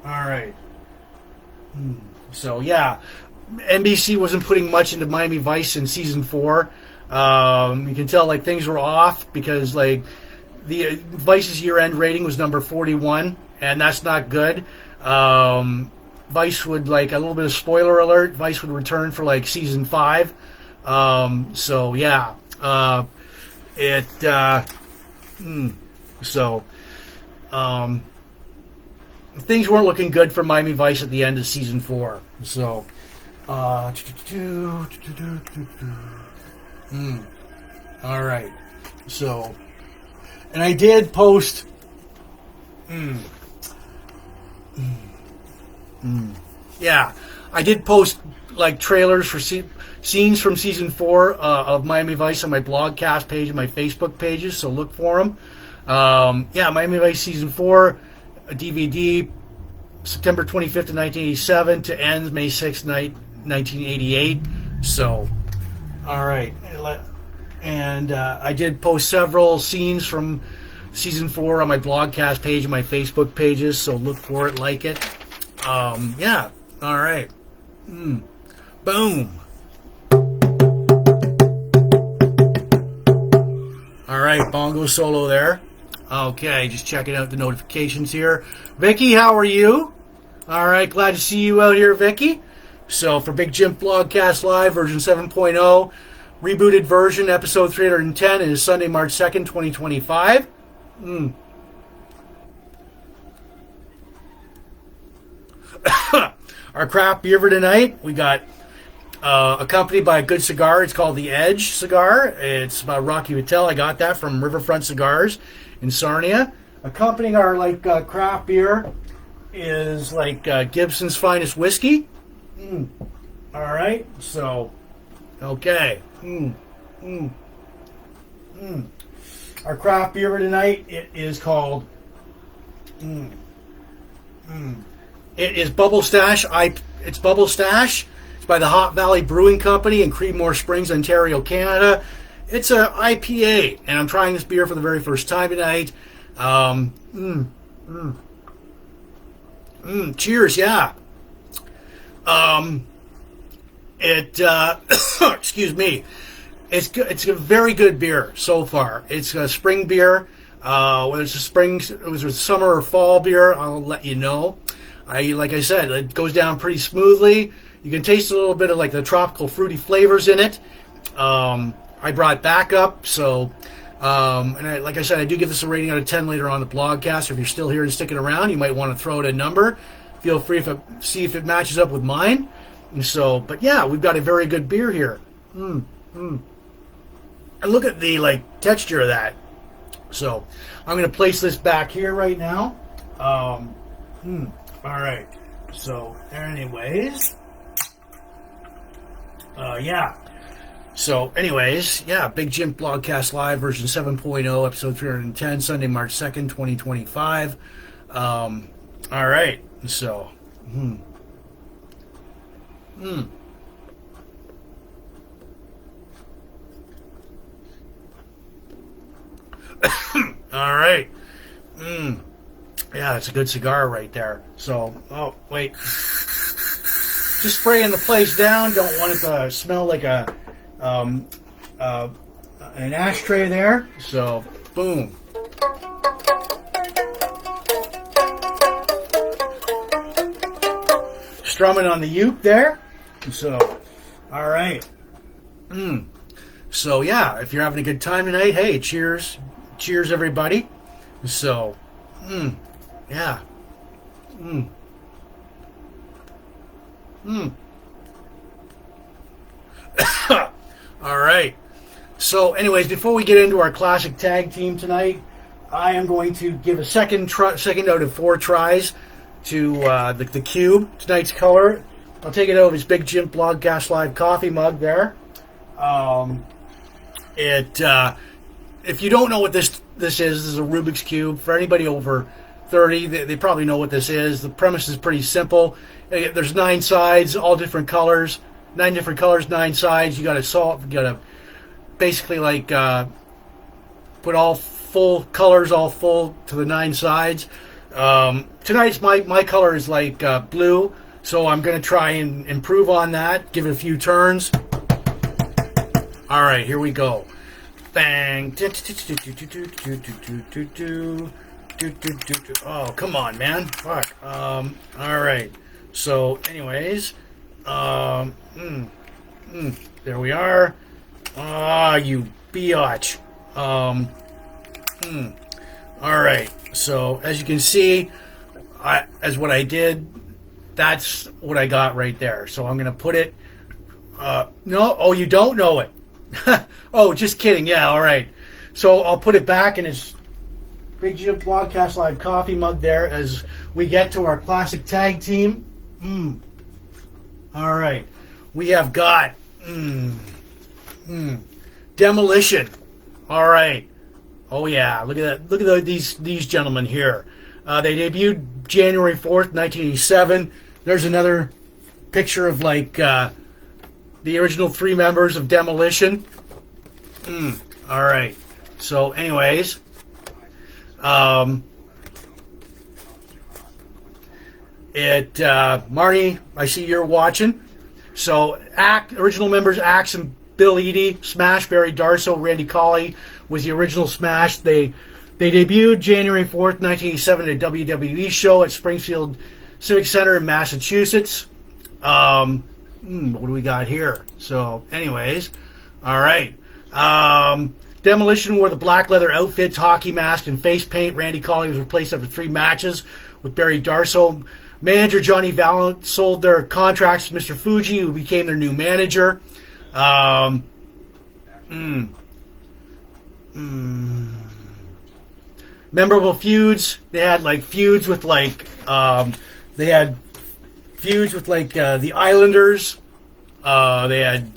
right. So yeah, NBC wasn't putting much into Miami Vice in Season 4. You can tell things were off because the Vice's year-end rating was number 41, and that's not good. Vice would a little bit of spoiler alert. Vice would return for Season 5. So yeah, things weren't looking good for Miami Vice at the end of Season 4. So, all right. So, and I did post. Yeah, I did post trailers for scenes from Season 4 of Miami Vice on my Blogcast page and my Facebook pages. So look for them. Miami Vice Season 4. A DVD, September 25th of 1987 to end May 6th, 1988. So, all right. And I did post several scenes from Season 4 on my Blogcast page and my Facebook pages, so look for it, like it. Yeah, all right. Boom. All right, bongo solo there. Okay, just checking out the notifications here. Vicky, how are you? All right, glad to see you out here, Vicky. So for Big Jim Blogcast Live, version 7.0, rebooted version, episode 310, is Sunday, March 2nd, 2025. Our craft beer for tonight, we got accompanied by a good cigar. It's called the Edge cigar. It's by Rocky Patel. I got that from Riverfront Cigars in Sarnia. Accompanying our craft beer is Gibson's Finest Whiskey. All right, so okay. Our craft beer tonight, it is called. It is Bubble Stash. It's Bubble Stash. It's by the Hot Valley Brewing Company in Creedmoor Springs, Ontario, Canada. It's a IPA, and I'm trying this beer for the very first time tonight. Cheers, yeah. Excuse me. It's a very good beer so far. It's a spring beer. Whether it's it was a summer or fall beer, I'll let you know. Like I said, it goes down pretty smoothly. You can taste a little bit of like the tropical fruity flavors in it. I brought backup, so like I said, I do give this a rating out of 10 later on the Blogcast. If you're still here and sticking around, you might want to throw it a number. Feel free to see if it matches up with mine. And so, but yeah, we've got a very good beer here. And look at the like texture of that. So I'm going to place this back here right now. All right. So anyways, yeah. So anyways, yeah, Big Jim Blogcast Live version 7.0, episode 310, Sunday, March 2nd, 2025. All right. So, all right. Yeah, it's a good cigar right there. So, oh, wait. Just spraying the place down. Don't want it to smell like an ashtray there. So, boom. Strumming on the uke there. So, all right. So, yeah, if you're having a good time tonight, hey, cheers. Cheers, everybody. So, yeah. All right. So, anyways, before we get into our classic tag team tonight, I am going to give a second out of 4 tries to the cube, tonight's color. I'll take it out of his Big Jim Blogcast Live coffee mug there. If you don't know what this is a Rubik's Cube. For anybody over 30, they probably know what this is. The premise is pretty simple. There's 9 sides, all different colors. 9 different colors, 9 sides. You got to solve. You got to basically like put all full colors, all full to the 9 sides. Tonight's my color is like blue, so I'm going to try and improve on that. Give it a few turns. All right, here we go. Bang. Oh, come on, man. Fuck. All right. So, anyways, there we are. Ah, you biatch. All right. So, as you can see, as what I did, that's what I got right there. So, I'm going to put it. No. Oh, you don't know it. Oh, just kidding. Yeah, all right. So, I'll put it back in his Big Jim Blogcast Live coffee mug there as we get to our classic tag team. All right. We have got Demolition. All right. Oh yeah, look at that. Look at these gentlemen here. They debuted January 4th, 1987. There's another picture of like the original 3 members of Demolition. All right. So, anyways, Marty, I see you're watching. So, original members: Axe and Bill Eadie, Smash, Barry Darsow, Randy Colley was the original Smash. They debuted January 4th, 1987 at a WWE show at Springfield Civic Center in Massachusetts. What do we got here? So, anyways, all right. Demolition wore the black leather outfits, hockey mask, and face paint. Randy Colley was replaced after 3 matches with Barry Darsow. Manager Johnny Valent sold their contracts to Mr. Fuji, who became their new manager. Memorable feuds. They had like feuds with like the Islanders. They had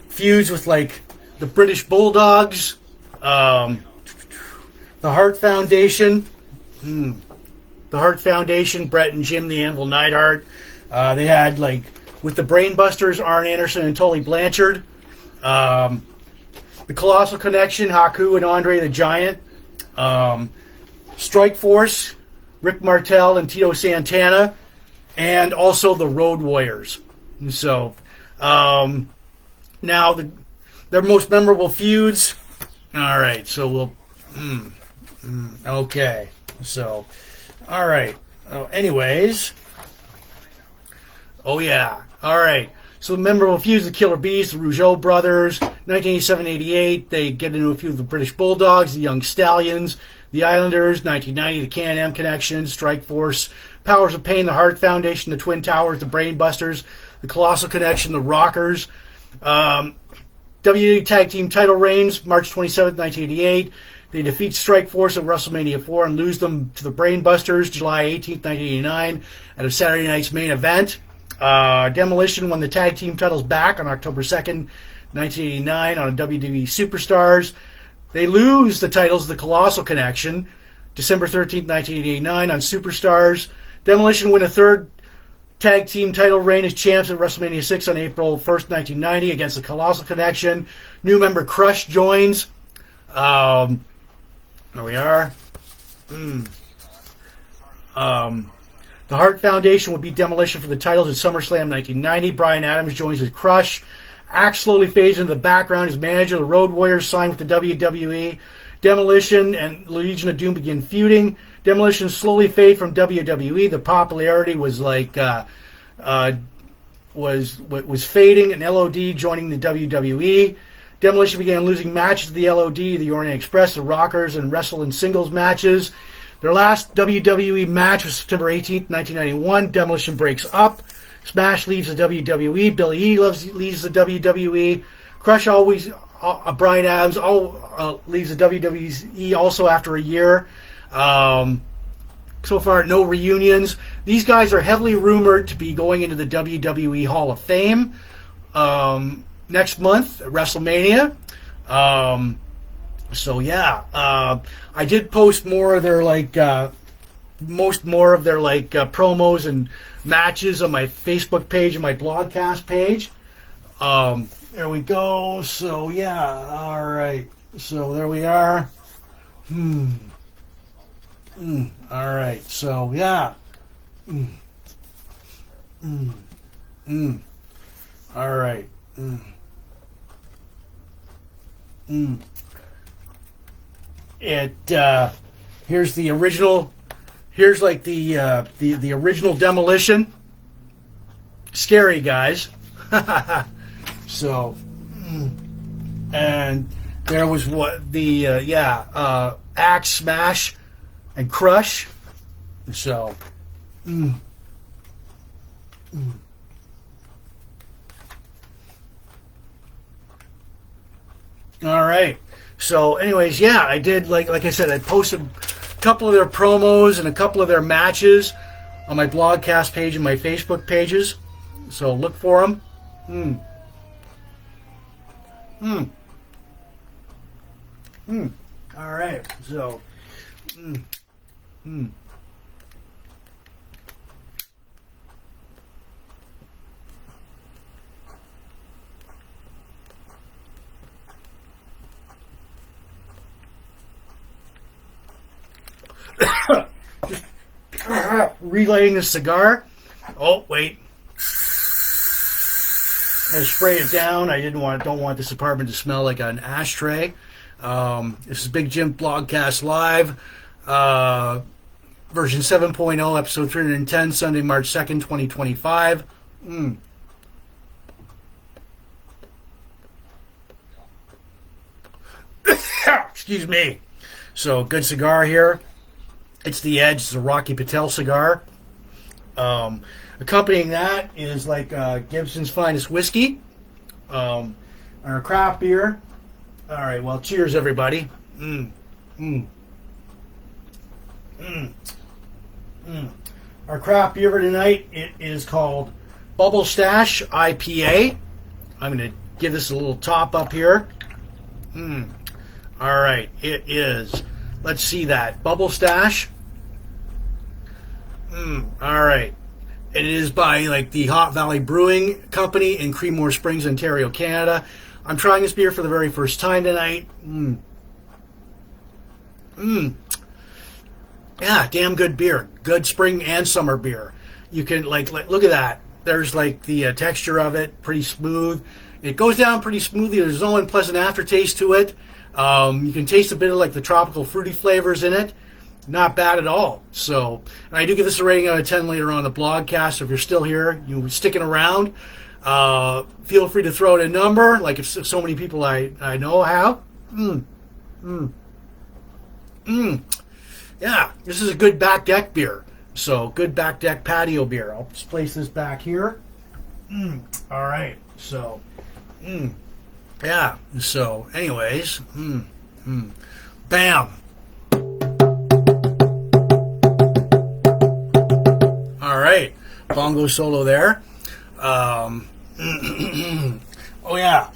feuds with like the British Bulldogs, the Hart Foundation. The Hart Foundation, Brett and Jim the Anvil Neidhart. They had like with the Brainbusters, Arn Anderson and Tully Blanchard. The Colossal Connection, Haku and Andre the Giant. Strike Force, Rick Martel and Tito Santana. And also the Road Warriors. And so, now their most memorable feuds. All right, so we'll... okay. So, all right. Anyways, Oh, yeah. All right. So the memorable feuds, the Killer Bees, the Rougeau brothers. 1987-88, they get into a feud with the British Bulldogs, the Young Stallions, the Islanders. 1990, the Can-Am Connection, Strike Force, Powers of Pain, the Hart Foundation, the Twin Towers, the Brainbusters, the Colossal Connection, the Rockers. WWE Tag Team title reigns, March 27, 1988. They defeat Strike Force at WrestleMania 4 and lose them to the Brainbusters July 18, 1989 at a Saturday night's main event. Demolition won the tag team titles back on October 2nd, 1989 on WWE Superstars. They lose the titles of the Colossal Connection December 13th, 1989 on Superstars. Demolition win a third tag team title reign as champs at WrestleMania 6 on April 1st, 1990 against the Colossal Connection. New member Crush joins. There we are. The Hart Foundation will beat Demolition for the titles at SummerSlam 1990. Bryan Adams joins as Crush. Axe slowly fades into the background as manager. The Road Warriors sign with the WWE. Demolition and Legion of Doom begin feuding. Demolition slowly fade from WWE. The popularity was was fading, and LOD joining the WWE. Demolition began losing matches to the LOD, the Orient Express, the Rockers, and wrestled in singles matches. Their last WWE match was September 18th, 1991. Demolition breaks up. Smash leaves the WWE. Billy E leaves the WWE. Crush Bryan Adams leaves the WWE also after a year. So far, no reunions. These guys are heavily rumored to be going into the WWE Hall of Fame next month at WrestleMania. So yeah, I did post more of their promos and matches on my Facebook page and my Blogcast page. There we go. So yeah, all right. So there we are. All right. So yeah. All right. Here's the original. Here's like the original Demolition. Scary guys. So, and there was what the Axe, Smash, and Crush. So, all right. So, anyways, yeah, I did like I said, I posted a couple of their promos and a couple of their matches on my Blogcast page and my Facebook pages. So look for them. All right. So. Relighting the cigar. Oh wait, I sprayed it down. I don't want this apartment to smell like an ashtray. This is Big Jim Blogcast Live, version 7.0, episode 310, Sunday, March 2nd, 2025. Excuse me. So, good cigar here. It's the Edge. It's a Rocky Patel cigar. Accompanying that is like Gibson's Finest Whiskey, our craft beer. All right, well, cheers, everybody. Our craft beer for tonight, it is called Bubble Stash IPA. I'm going to give this a little top up here. All right, it is. Let's see that. Bubble Stash. All right. It is by like the Hot Valley Brewing Company in Creemore Springs, Ontario, Canada. I'm trying this beer for the very first time tonight. Yeah, damn good beer. Good spring and summer beer. You can like look at that. There's like the texture of it, pretty smooth. It goes down pretty smoothly. There's no unpleasant aftertaste to it. You can taste a bit of like the tropical fruity flavors in it. not bad at all. So, and I do give this a rating out of 10 later on the blogcast. So if you're still here, you're sticking around, feel free to throw in a number, like if so many people I know have. Yeah, this is a good back deck beer. So, good back deck patio beer. I'll just place this back here. All right. So, yeah. So, anyways, bam. All right. Bongo solo there. Oh, yeah.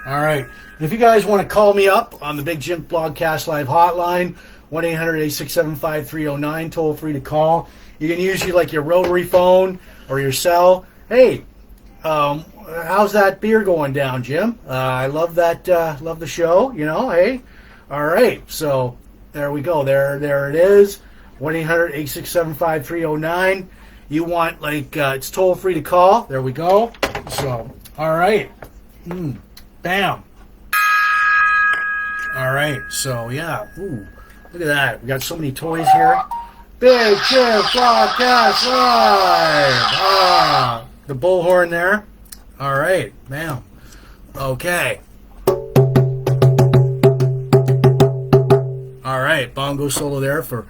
All right. If you guys want to call me up on the Big Jim Blogcast Live hotline, 1-800-867-5309, toll free to call. You can use your rotary phone or your cell. Hey, how's that beer going down, Jim? I love that. Love the show. Hey. All right. So there we go. There it is. 1-800-867-5309. You want it's toll free to call. There we go. So all right. Bam. All right. So yeah. Ooh. Look at that. We got so many toys here. Big Jim Blogcast Live. The bullhorn there. All right. Bam. Okay. All right. Bongo solo there for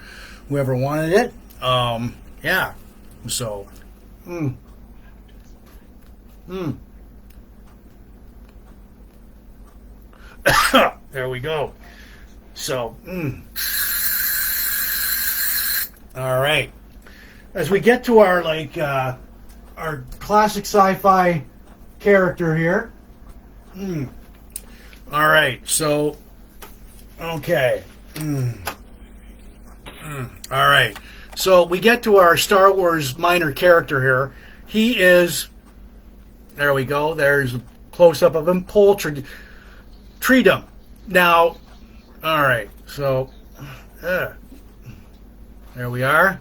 whoever wanted it. Yeah. So. There we go. So, all right. As we get to our our classic sci-fi character here. All right. So, okay. All right. So we get to our Star Wars minor character here. He is. There we go. There's a close up of him. Treidum. Now. All right, so there we are.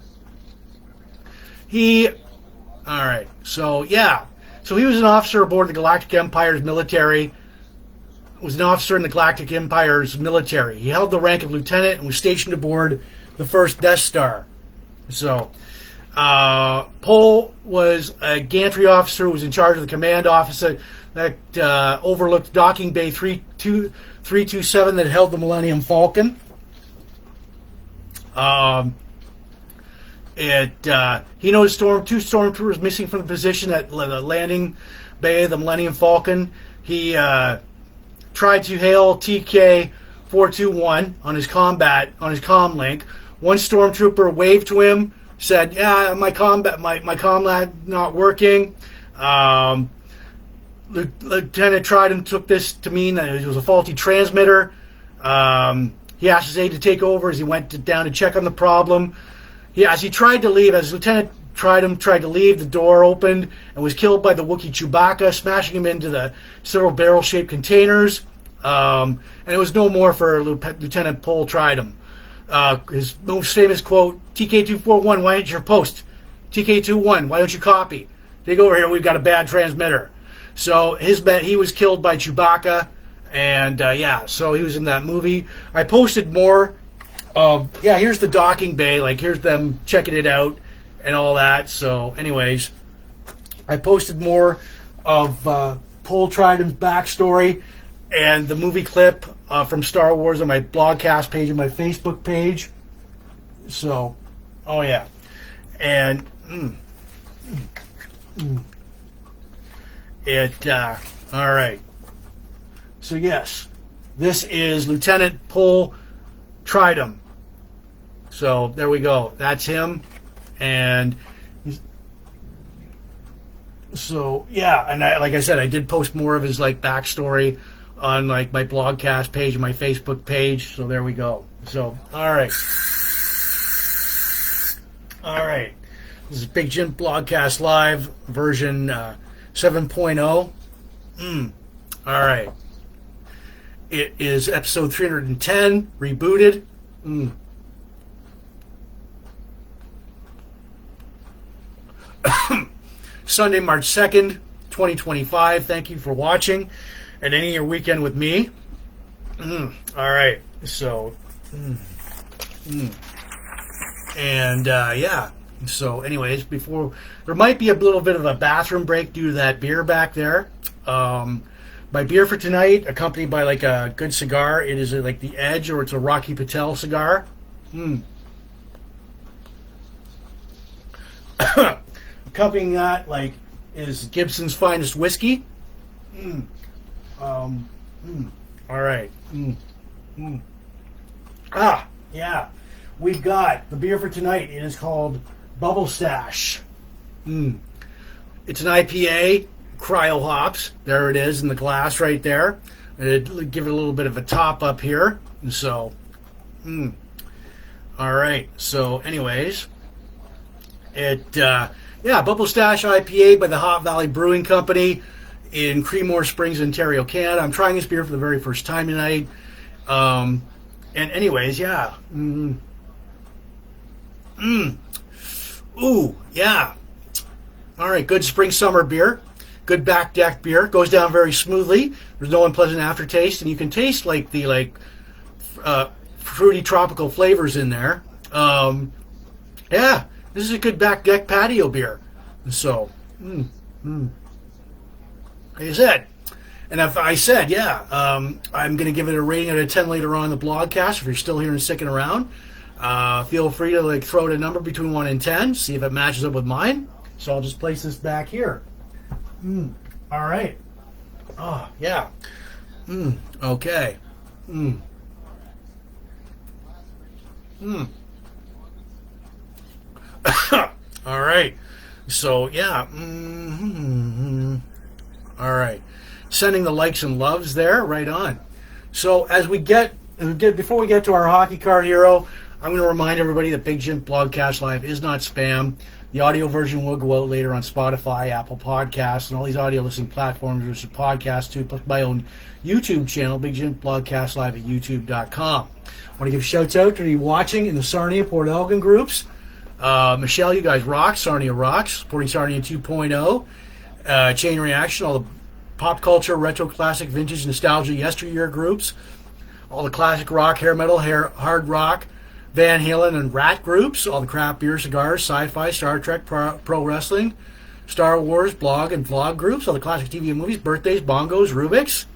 All right, so yeah. So he was an officer aboard the Galactic Empire's military. Was an officer in the Galactic Empire's military. He held the rank of lieutenant and was stationed aboard the first Death Star. So, Pol was a gantry officer who was in charge of the command officer that overlooked docking bay 327 that held the Millennium Falcon. He noticed two stormtroopers missing from the position at the landing bay of the Millennium Falcon. He tried to hail TK-421 on his comm link. One stormtrooper waved to him, said, "Yeah, my comm not working." Lieutenant Treidum took this to mean that it was a faulty transmitter. He asked his aide to take over as he went down to check on the problem. As Lieutenant Treidum tried to leave, the door opened and was killed by the Wookiee Chewbacca, smashing him into the several barrel-shaped containers. And it was no more for Lieutenant Pol Treidum. His most famous quote, "TK-241, why aren't you post? TK-21, why don't you copy? Take over here, we've got a bad transmitter." So he was killed by Chewbacca, and so he was in that movie. I posted more of, here's the docking bay, here's them checking it out and all that. So anyways, I posted more of Pol Treidum's backstory and the movie clip from Star Wars on my blogcast page and my Facebook page. So, and all right. So yes, this is Lieutenant Pol Treidum. So there we go. That's him, and so and like I said, I did post more of his backstory on my blogcast page and my Facebook page. So there we go. So all right. This is Big Jim Blogcast Live version 7.0. All right. It is episode 310, Rebooted. Sunday, March 2nd, 2025. Thank you for watching and ending your weekend with me. All right. So, and yeah. So, anyways, before there might be a little bit of a bathroom break due to that beer back there. My beer for tonight, accompanied by like a good cigar. It is like the Edge, or it's a Rocky Patel cigar. Accompanying that, like, is Gibson's Finest Whiskey. All right. Ah, yeah. We've got the beer for tonight. It is called Bubble Stash. It's an IPA, cryo hops. There it is in the glass right there. It'll give it a little bit of a top up here. And so, all right. So, anyways, Bubble Stash IPA by the Hot Valley Brewing Company in Creemore Springs, Ontario, Canada. I'm trying this beer for the very first time tonight. And anyways, yeah. Ooh, yeah. All right, good spring summer beer. Good back deck beer. Goes down very smoothly. There's no unpleasant aftertaste, and you can taste like the fruity tropical flavors in there. Yeah, this is a good back deck patio beer. So, like I said, and if I said, I'm going to give it a rating out of 10 later on in the blogcast. If you're still here and sticking around, feel free to like throw out a number between 1 and 10, see if it matches up with mine. So I'll just place this back here. All right. Oh, yeah. Okay. All right. So, yeah. All right. Sending the likes and loves there. Right on. So, before we get to our hockey card hero, I'm going to remind everybody that Big Jim Blogcast Live is not spam. The audio version will go out later on Spotify, Apple Podcasts, and all these audio listening platforms. There's a podcast too, plus my own YouTube channel, Big Jim Blogcast Live at youtube.com. I want to give shouts out to the watching in the Sarnia Port Elgin groups. Michelle, you guys rock. Sarnia rocks. Supporting Sarnia 2.0. Chain Reaction, all the pop culture, retro, classic, vintage, nostalgia, yesteryear groups. All the classic rock, hair metal, hard rock, Van Halen and Rat groups, all the craft beer, cigars, sci-fi, Star Trek, pro wrestling, Star Wars, blog and vlog groups, all the classic TV and movies, birthdays, Bongos, Rubik's,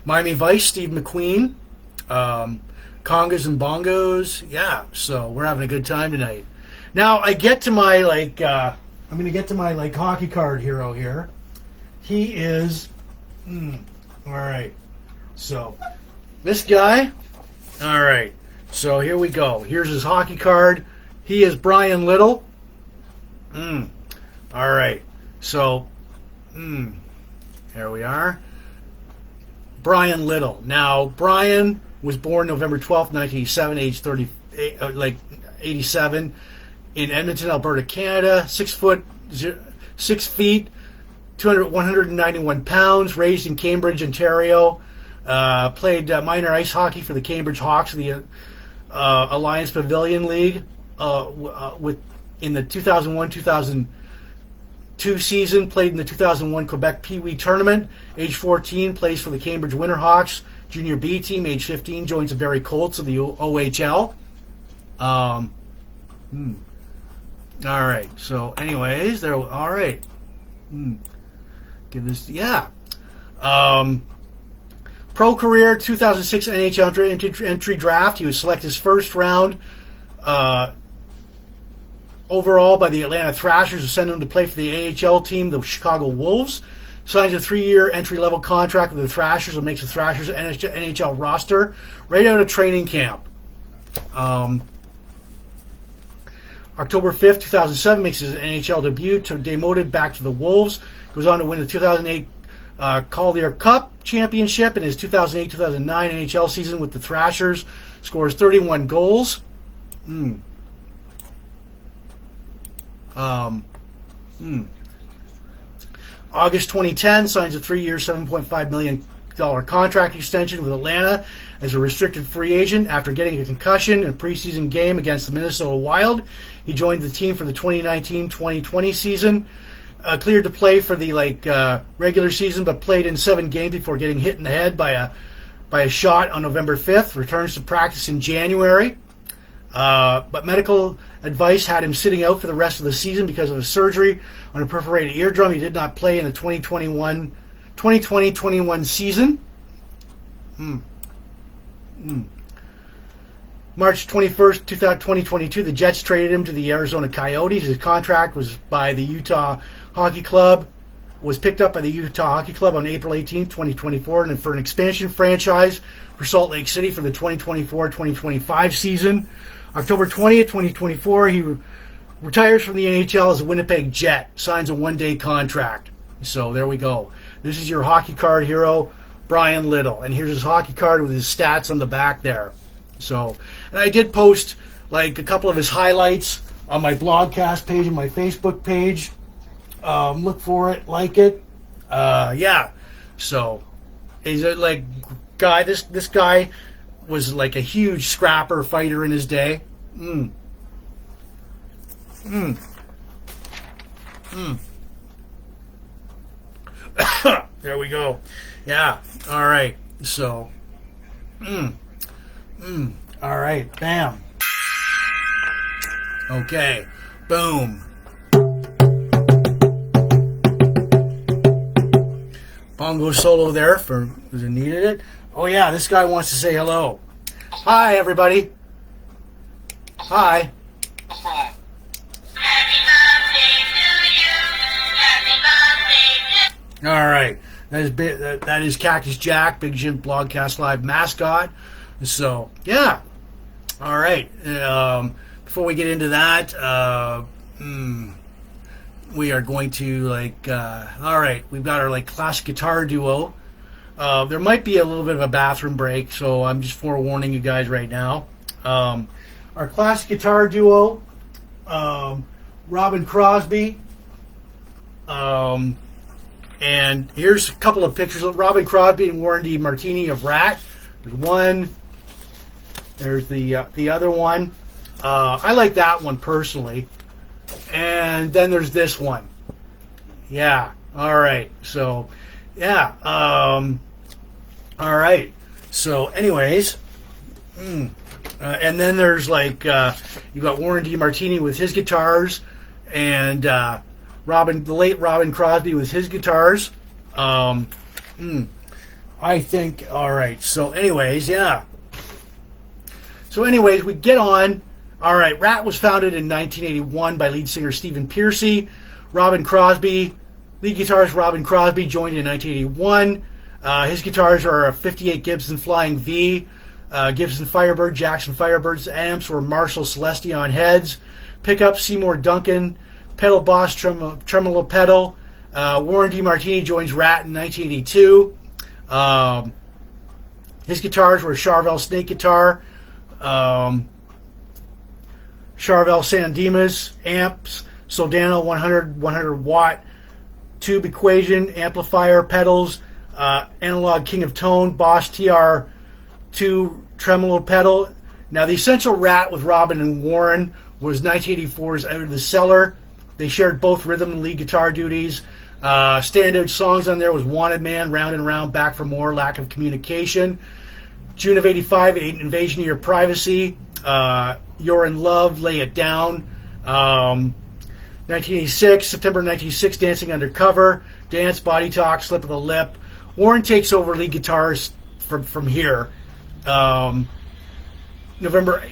Miami Vice, Steve McQueen, Congas and Bongos. Yeah, so we're having a good time tonight. Now I get to my I'm going to get to my hockey card hero here. He is, all right. So this guy, all right. So here we go. Here's his hockey card. He is Brian Little. All right. So, there we are. Brian Little. Now, Brian was born November 12th, 1987, age 87, in Edmonton, Alberta, Canada. 6 feet, 191 pounds. Raised in Cambridge, Ontario. Played minor ice hockey for the Cambridge Hawks of the Alliance Pavilion League in the 2001-2002 season. Played in the 2001 Quebec Pee Wee tournament. Age 14, plays for the Cambridge Winterhawks Junior B team. Age 15, joins the Barrie Colts of the OHL. All right. So, anyways, there. All right. Give this. Yeah. Pro career, 2006 NHL entry draft. He was selected his first round overall by the Atlanta Thrashers, who sent him to play for the AHL team, the Chicago Wolves. Signs a 3-year entry-level contract with the Thrashers and makes the Thrashers NHL roster right out of training camp. October 5th, 2007, makes his NHL debut, demoted back to the Wolves. Goes on to win the 2008 Calder Cup championship in his 2008-2009 NHL season with the Thrashers. Scores 31 goals. August 2010, signs a 3-year, $7.5 million contract extension with Atlanta as a restricted free agent. After getting a concussion in a preseason game against the Minnesota Wild, he joined the team for the 2019-2020 season. Cleared to play for the regular season, but played in 7 games before getting hit in the head by a by a shot on November 5th, returns to practice in January. But medical advice had him sitting out for the rest of the season because of a surgery on a perforated eardrum. He did not play in the 2020-21 season. March 21st, 2022, the Jets traded him to the Arizona Coyotes. His contract was by the Utah Hockey Club, was picked up by the Utah Hockey Club on April 18th, 2024, and for an expansion franchise for Salt Lake City for the 2024-2025 season. October 20th, 2024, he retires from the NHL as a Winnipeg Jet, signs a one-day contract. So there we go. This is your hockey card hero, Brian Little. And here's his hockey card with his stats on the back there. So, and I did post like a couple of his highlights on my Blogcast page and my Facebook page. Look for it, like it. Yeah. So, he's a like guy. This guy was like a huge scrapper fighter in his day. There we go. Yeah. All right. So. All right. Bam. Okay. Boom. Bongo solo there for who needed it. Oh yeah, this guy wants to say hello. Hi everybody. Hi. Happy birthday to you. All right. That is Cactus Jack, Big Jim Blogcast Live mascot. So yeah. All right. Before we get into that, we are going to all right, we've got our classic guitar duo. There might be a little bit of a bathroom break, so I'm just forewarning you guys right now. Our classic guitar duo, Robin Crosby, and here's a couple of pictures of Robin Crosby and Warren DiMartini of RATT. There's one. There's the other one. I like that one personally. And then there's this one. Yeah. All right. So, yeah. All right. So, anyways. And then there's you got Warren DiMartini with his guitars, and the late Robin Crosby with his guitars. I think. All right. So, anyways, yeah. So, anyways, we get on. All right, RATT was founded in 1981 by lead singer Stephen Pearcy. Robin Crosby, lead guitarist Robin Crosby, joined in 1981. His guitars are a 58 Gibson Flying V, Gibson Firebird, Jackson Firebirds. Amps were Marshall Celestion heads. Pickup Seymour Duncan, pedal boss tremolo pedal. Warren DiMartini joins RATT in 1982. His guitars were Charvel Snake guitar. Charvel San Dimas amps, Soldano 100 watt tube equation, amplifier, pedals, analog King of Tone, Boss TR2 tremolo pedal. Now the essential RATT with Robin and Warren was 1984's Out of the Cellar. They shared both rhythm and lead guitar duties. Standout songs on there was Wanted Man, Round and Round, Back for More, Lack of Communication. June of 85, Invasion of Your Privacy. You're in Love, Lay It Down. 1986, September 1986, Dancing Undercover, Dance, Body Talk, Slip of the Lip. Warren takes over lead guitars from here. November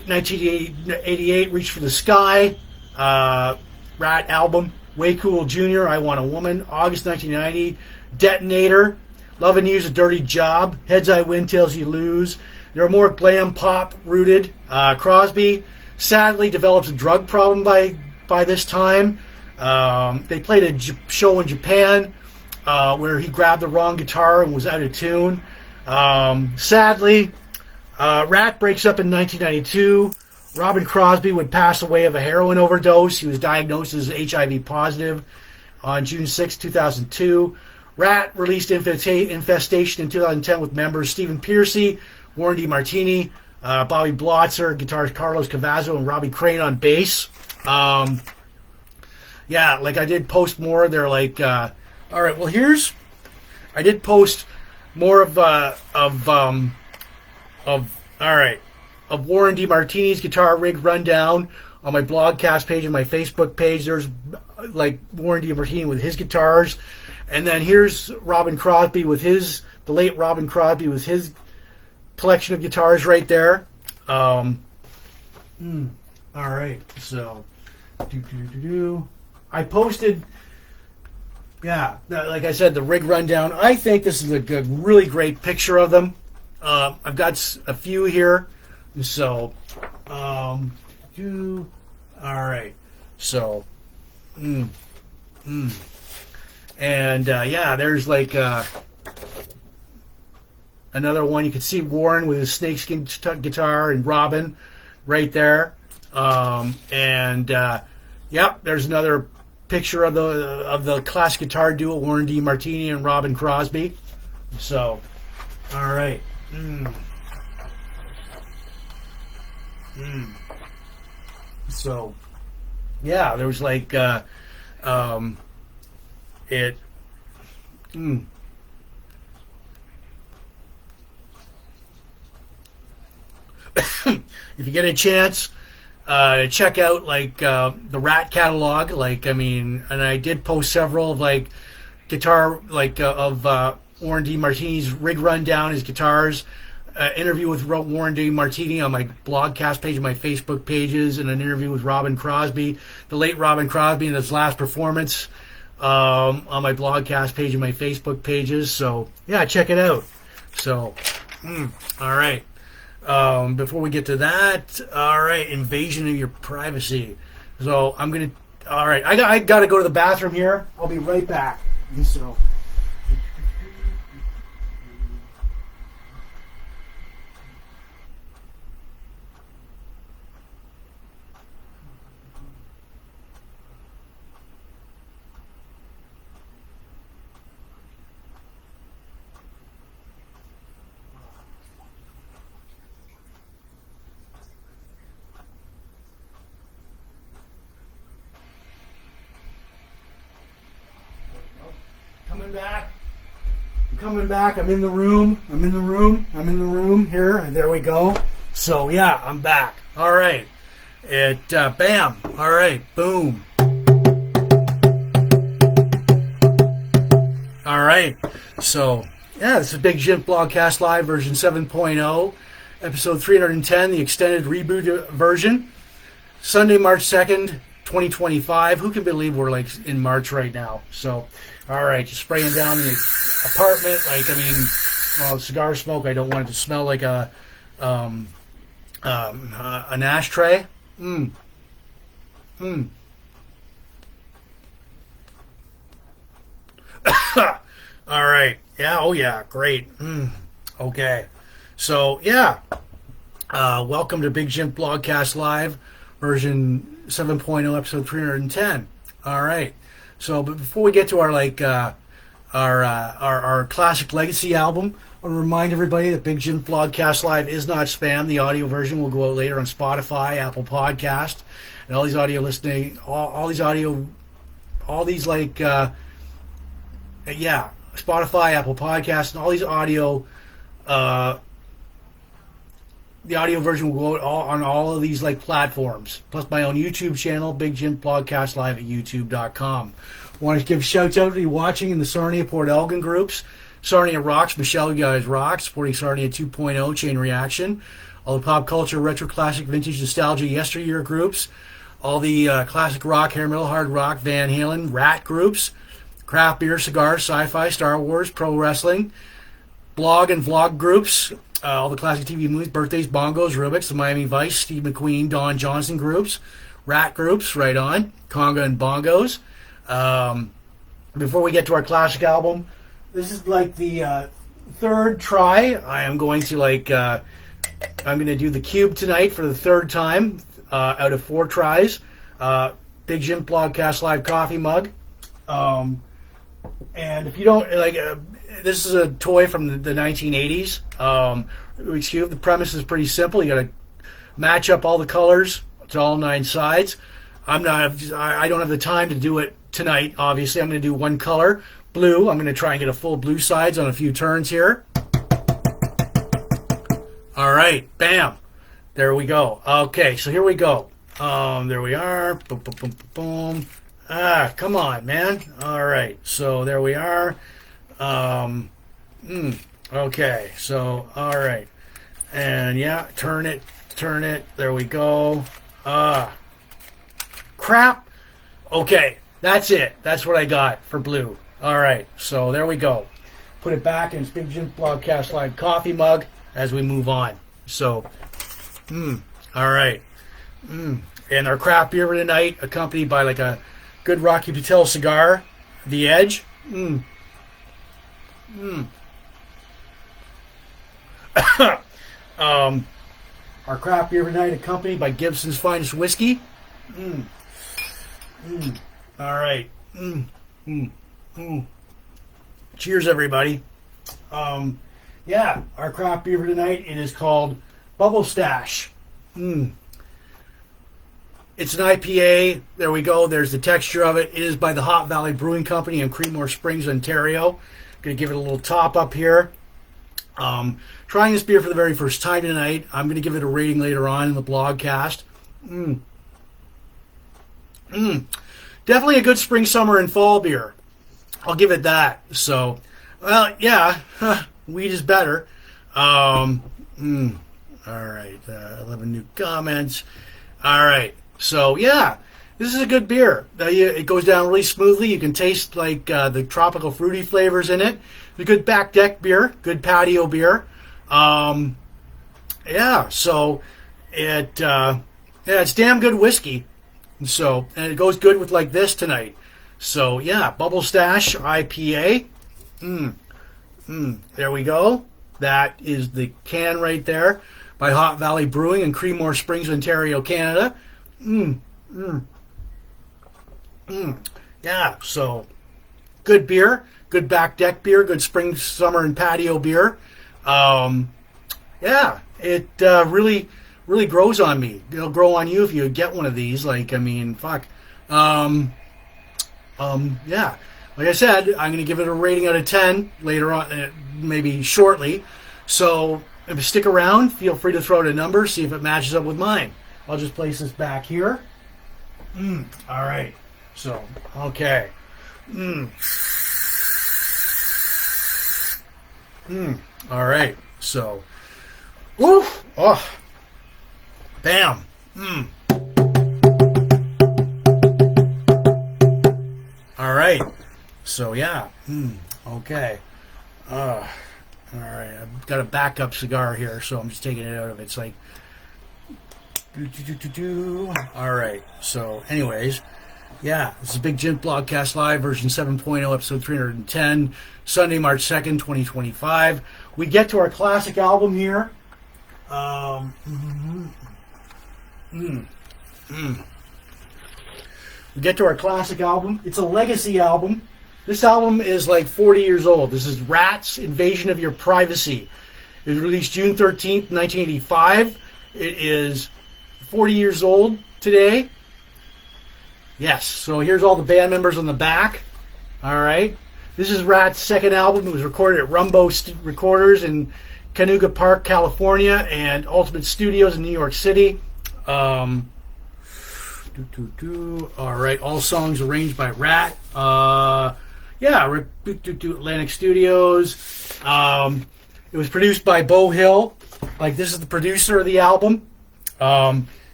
1988, Reach for the Sky. RATT album, Way Cool Jr., I Want a Woman. August 1990, Detonator, Lovin' You's a Dirty Job, Heads I Win, Tails You Lose. They're more glam pop rooted. Crosby sadly develops a drug problem by this time. They played a show in Japan where he grabbed the wrong guitar and was out of tune. Sadly, RATT breaks up in 1992. Robin Crosby would pass away of a heroin overdose. He was diagnosed as HIV positive on June 6, 2002. RATT released Infestation in 2010 with members Stephen Pearcy, Warren DiMartini, Bobby Blotzer, guitarist Carlos Cavazzo, and Robbie Crane on bass. Yeah, I did post more. They're all right, well, I did post more of of Warren DiMartini's guitar rig rundown on my Blogcast page and my Facebook page. There's like Warren DiMartini with his guitars, and then here's Robin Crosby with the late Robin Crosby with his collection of guitars right there. All right, so I posted. Yeah, like I said, the rig rundown. I think this is a really great picture of them. I've got a few here, so all right. So, and yeah, there's like another one. You can see Warren with his snakeskin guitar and Robin right there, yep, there's another picture of the classic guitar duo Warren DiMartini and Robin Crosby. So, all right. So, yeah, there was like if you get a chance, check out like the RATT catalog. Like, I mean, and I did post several of like guitar like of Warren DiMartini's rig rundown, his guitars, interview with Warren DiMartini on my Blogcast page and my Facebook pages, and an interview with Robin Crosby, the late Robin Crosby, in his last performance on my Blogcast page and my Facebook pages. So yeah, check it out. So, all right. Before we get to that, all right, invasion of your privacy. So I'm gonna, all right, I got to go to the bathroom here. I'll be right back. So. Coming back. I'm in the room here, and there we go. So yeah, I'm back. All right. Bam. All right. Boom. All right. So yeah, this is Big Jim Blogcast Live version 7.0, episode 310, the extended reboot version. Sunday, March 2nd, 2025. Who can believe we're like in March right now? So, all right, just spraying down the apartment. Like, I mean, cigar smoke. I don't want it to smell like an ashtray. All right. Yeah. Oh yeah. Great. Okay. So yeah. Welcome to Big Jim Blogcast Live version 7.0, episode 310. All right. So, but before we get to our like our classic legacy album, I want to remind everybody that Big Jim Blogcast Live is not spam. The audio version will go out later on Spotify, Apple Podcast, and all these audio listening, all these like Spotify, Apple Podcast, and all these audio. The audio version will go out on all of these like platforms, plus my own YouTube channel, Big Jim Blogcast Live at youtube.com. I want to give shouts out to you watching in the Sarnia Port Elgin groups. Sarnia Rocks, Michelle, you guys rock, supporting Sarnia 2.0, Chain Reaction. All the pop culture, retro, classic, vintage, nostalgia, yesteryear groups. All the classic rock, hair metal, hard rock, Van Halen, RATT groups. Craft beer, cigars, sci-fi, Star Wars, pro wrestling. Blog and vlog groups. All the classic TV movies, birthdays, Bongos, Rubik's, the Miami Vice, Steve McQueen, Don Johnson groups. RATT groups, right on. Conga and Bongos. Before we get to our classic album, this is like the third try. I am going to like I'm going to do the cube tonight for the third time out of 4 tries. Big Jim Blogcast Live coffee mug. And if you don't like, this is a toy from the 1980s. The premise is pretty simple. You got to match up all the colors to all 9 sides. I don't have the time to do it tonight. Obviously, I'm going to do one color, blue. I'm going to try and get a full blue sides on a few turns here. All right, bam. There we go. Okay, so here we go. There we are. Boom, boom, boom, boom, boom. Come on, man. All right, so there we are. Okay, so, all right. And, yeah, turn it. There we go. Crap. Okay, that's it. That's what I got for blue. All right, so there we go. Put it back in its Big Jim Blogcast Live coffee mug as we move on. So, all right. And our craft beer for tonight, accompanied by like a good Rocky Patel cigar, The Edge. Our craft beer tonight, accompanied by Gibson's Finest Whiskey. All right. Cheers, everybody. Yeah, our craft beer for tonight, it is called Bubble Stash. It's an IPA. There we go. There's the texture of it. It is by the Hot Valley Brewing Company in Creedmoor Springs, Ontario. Going to give it a little top up here. Trying this beer for the very first time tonight. I'm going to give it a rating later on in the blogcast. Definitely a good spring, summer, and fall beer. I'll give it that. So, well, yeah, weed is better. All right, 11 new comments. All right, so yeah, this is a good beer. It goes down really smoothly. You can taste like the tropical fruity flavors in it. It's a good back deck beer, good patio beer. Yeah, so it's damn good whiskey. So, and it goes good with like this tonight. So yeah, Bubble Stash IPA. There we go. That is the can right there by Hot Valley Brewing in Creedmoor Springs, Ontario, Canada. Yeah, so good beer, good back deck beer, good spring, summer, and patio beer. Yeah, it really grows on me. It'll grow on you if you get one of these. Like, I mean, fuck. Yeah, like I said, I'm going to give it a rating out of 10 later on, maybe shortly. So if you stick around, feel free to throw out a number, see if it matches up with mine. I'll just place this back here. All right. So, okay. All right. So, woo! Oh, bam. All right. So, yeah. Okay. All right. I've got a backup cigar here, so I'm just taking it out of it. It's like, all right. So, anyways, yeah, this is Big Jim Blogcast Live, version 7.0, episode 310, Sunday, March 2nd, 2025. We get to our classic album here. We get to our classic album. It's a legacy album. This album is like 40 years old. This is Ratt's Invasion of Your Privacy. It was released June 13th, 1985. It is 40 years old today. Yes, so here's all the band members on the back. All right. This is Ratt's second album. It was recorded at Rumbo Recorders in Cayuga Park, California, and Ultimate Studios in New York City. All right, all songs arranged by Ratt. Atlantic Studios. It was produced by Beau Hill. Like, this is the producer of the album.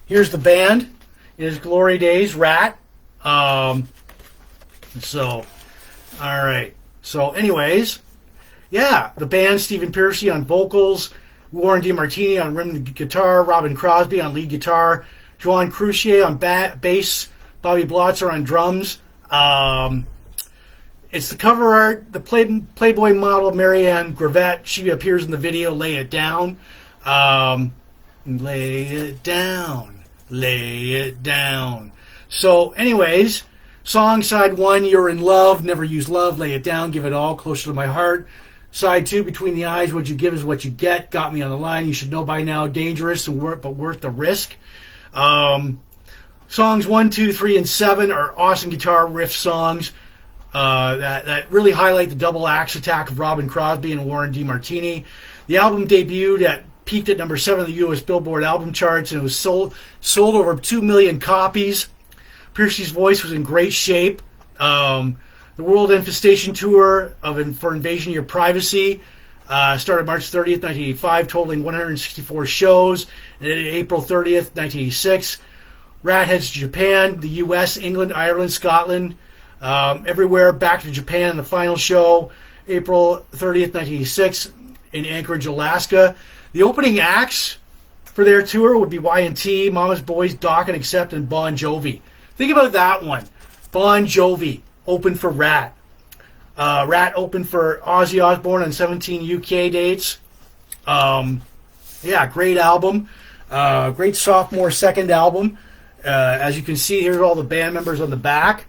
Here's the band. It is Glory Days, Ratt. All right. So, anyways, yeah, the band, Stephen Piercy on vocals, Warren DiMartini on rhythm guitar, Robin Crosby on lead guitar, Joan Crucier on bass, Bobby Blotzer on drums. It's the cover art, the Playboy model Marianne Gravette. She appears in the video, Lay It Down. Lay it down. Lay it down. So, anyways, song side 1, You're in Love, Never Use Love, Lay It Down, Give It All, Closer to My Heart. Side 2, Between the Eyes, What You Give Is What You Get, Got Me on the Line, You Should Know By Now, Dangerous but Worth the Risk. Songs 1, 2, 3, and 7 are awesome guitar riff songs that really highlight the double axe attack of Robin Crosby and Warren DiMartini. The album debuted at peaked at number 7 on the U.S. Billboard album charts, and it was sold over 2 million copies. Piercy's voice was in great shape. The World Infestation Tour for Invasion of Your Privacy started March 30th, 1985, totaling 164 shows, and ended April 30th, 1986. Rat heads to Japan, the U.S., England, Ireland, Scotland, everywhere, back to Japan in the final show, April 30th, 1986, in Anchorage, Alaska. The opening acts for their tour would be Y&T, Mama's Boys, Doc and Accept, and Bon Jovi. Think about that one. Bon Jovi opened for Rat. Rat opened for Ozzy Osbourne on 17 UK dates. Yeah, great album. Great sophomore second album. As you can see, here's all the band members on the back.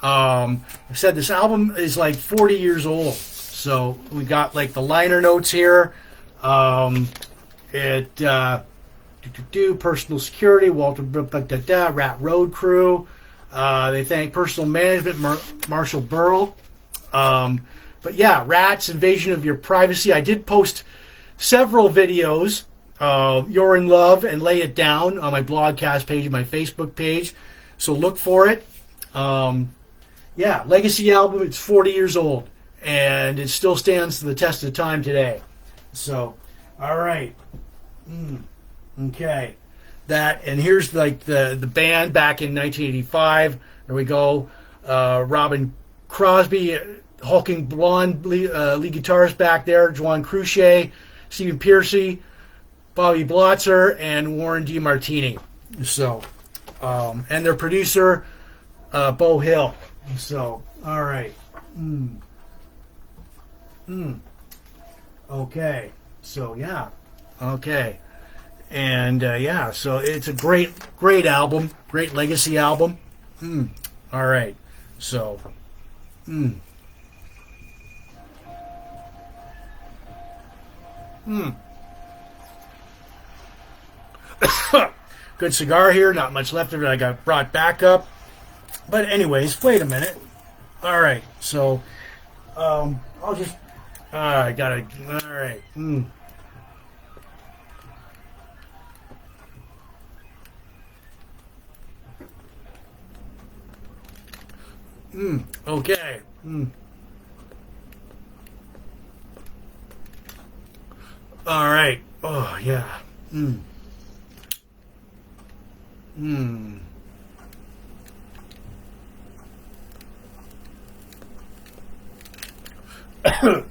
I said this album is like 40 years old. So we got like the liner notes here. Personal security, Walter, Rat Road Crew. They thank personal management, Marshall Burrell. But yeah, Rat's Invasion of Your Privacy. I did post several videos, You're in Love and Lay It Down, on my Blogcast page and my Facebook page. So look for it. Yeah, legacy album. It's 40 years old, and it still stands to the test of time today. So, all right. Okay. That, and here's like the band back in 1985. There we go. Robin Crosby, hulking blonde lead guitarist back there. Juan Cruchet, Stephen Piercy, Bobby Blotzer, and Warren DiMartini. So, and their producer, Bo Hill. So, all right. Okay. So, yeah. Okay. And, yeah, so it's a great album. Great legacy album. All right. So, Good cigar here. Not much left of it. I got brought back up. But anyways, wait a minute. All right. So, I'll just... I gotta... All right. Okay. All right. Oh, yeah. All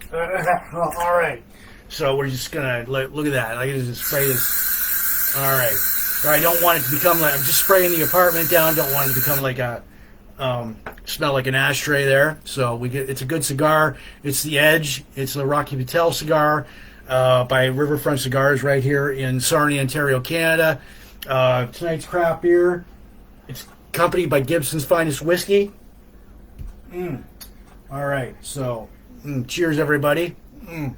right. So we're just gonna look at that. I can just spray this. All right. Or I don't want it to become like, I'm just spraying the apartment down. Don't want it to become like a smell like an ashtray there. So it's a good cigar. It's the Edge. It's the Rocky Patel cigar by Riverfront Cigars right here in Sarnia, Ontario, Canada. Tonight's craft beer. It's accompanied by Gibson's Finest Whiskey. All right. So cheers, everybody. All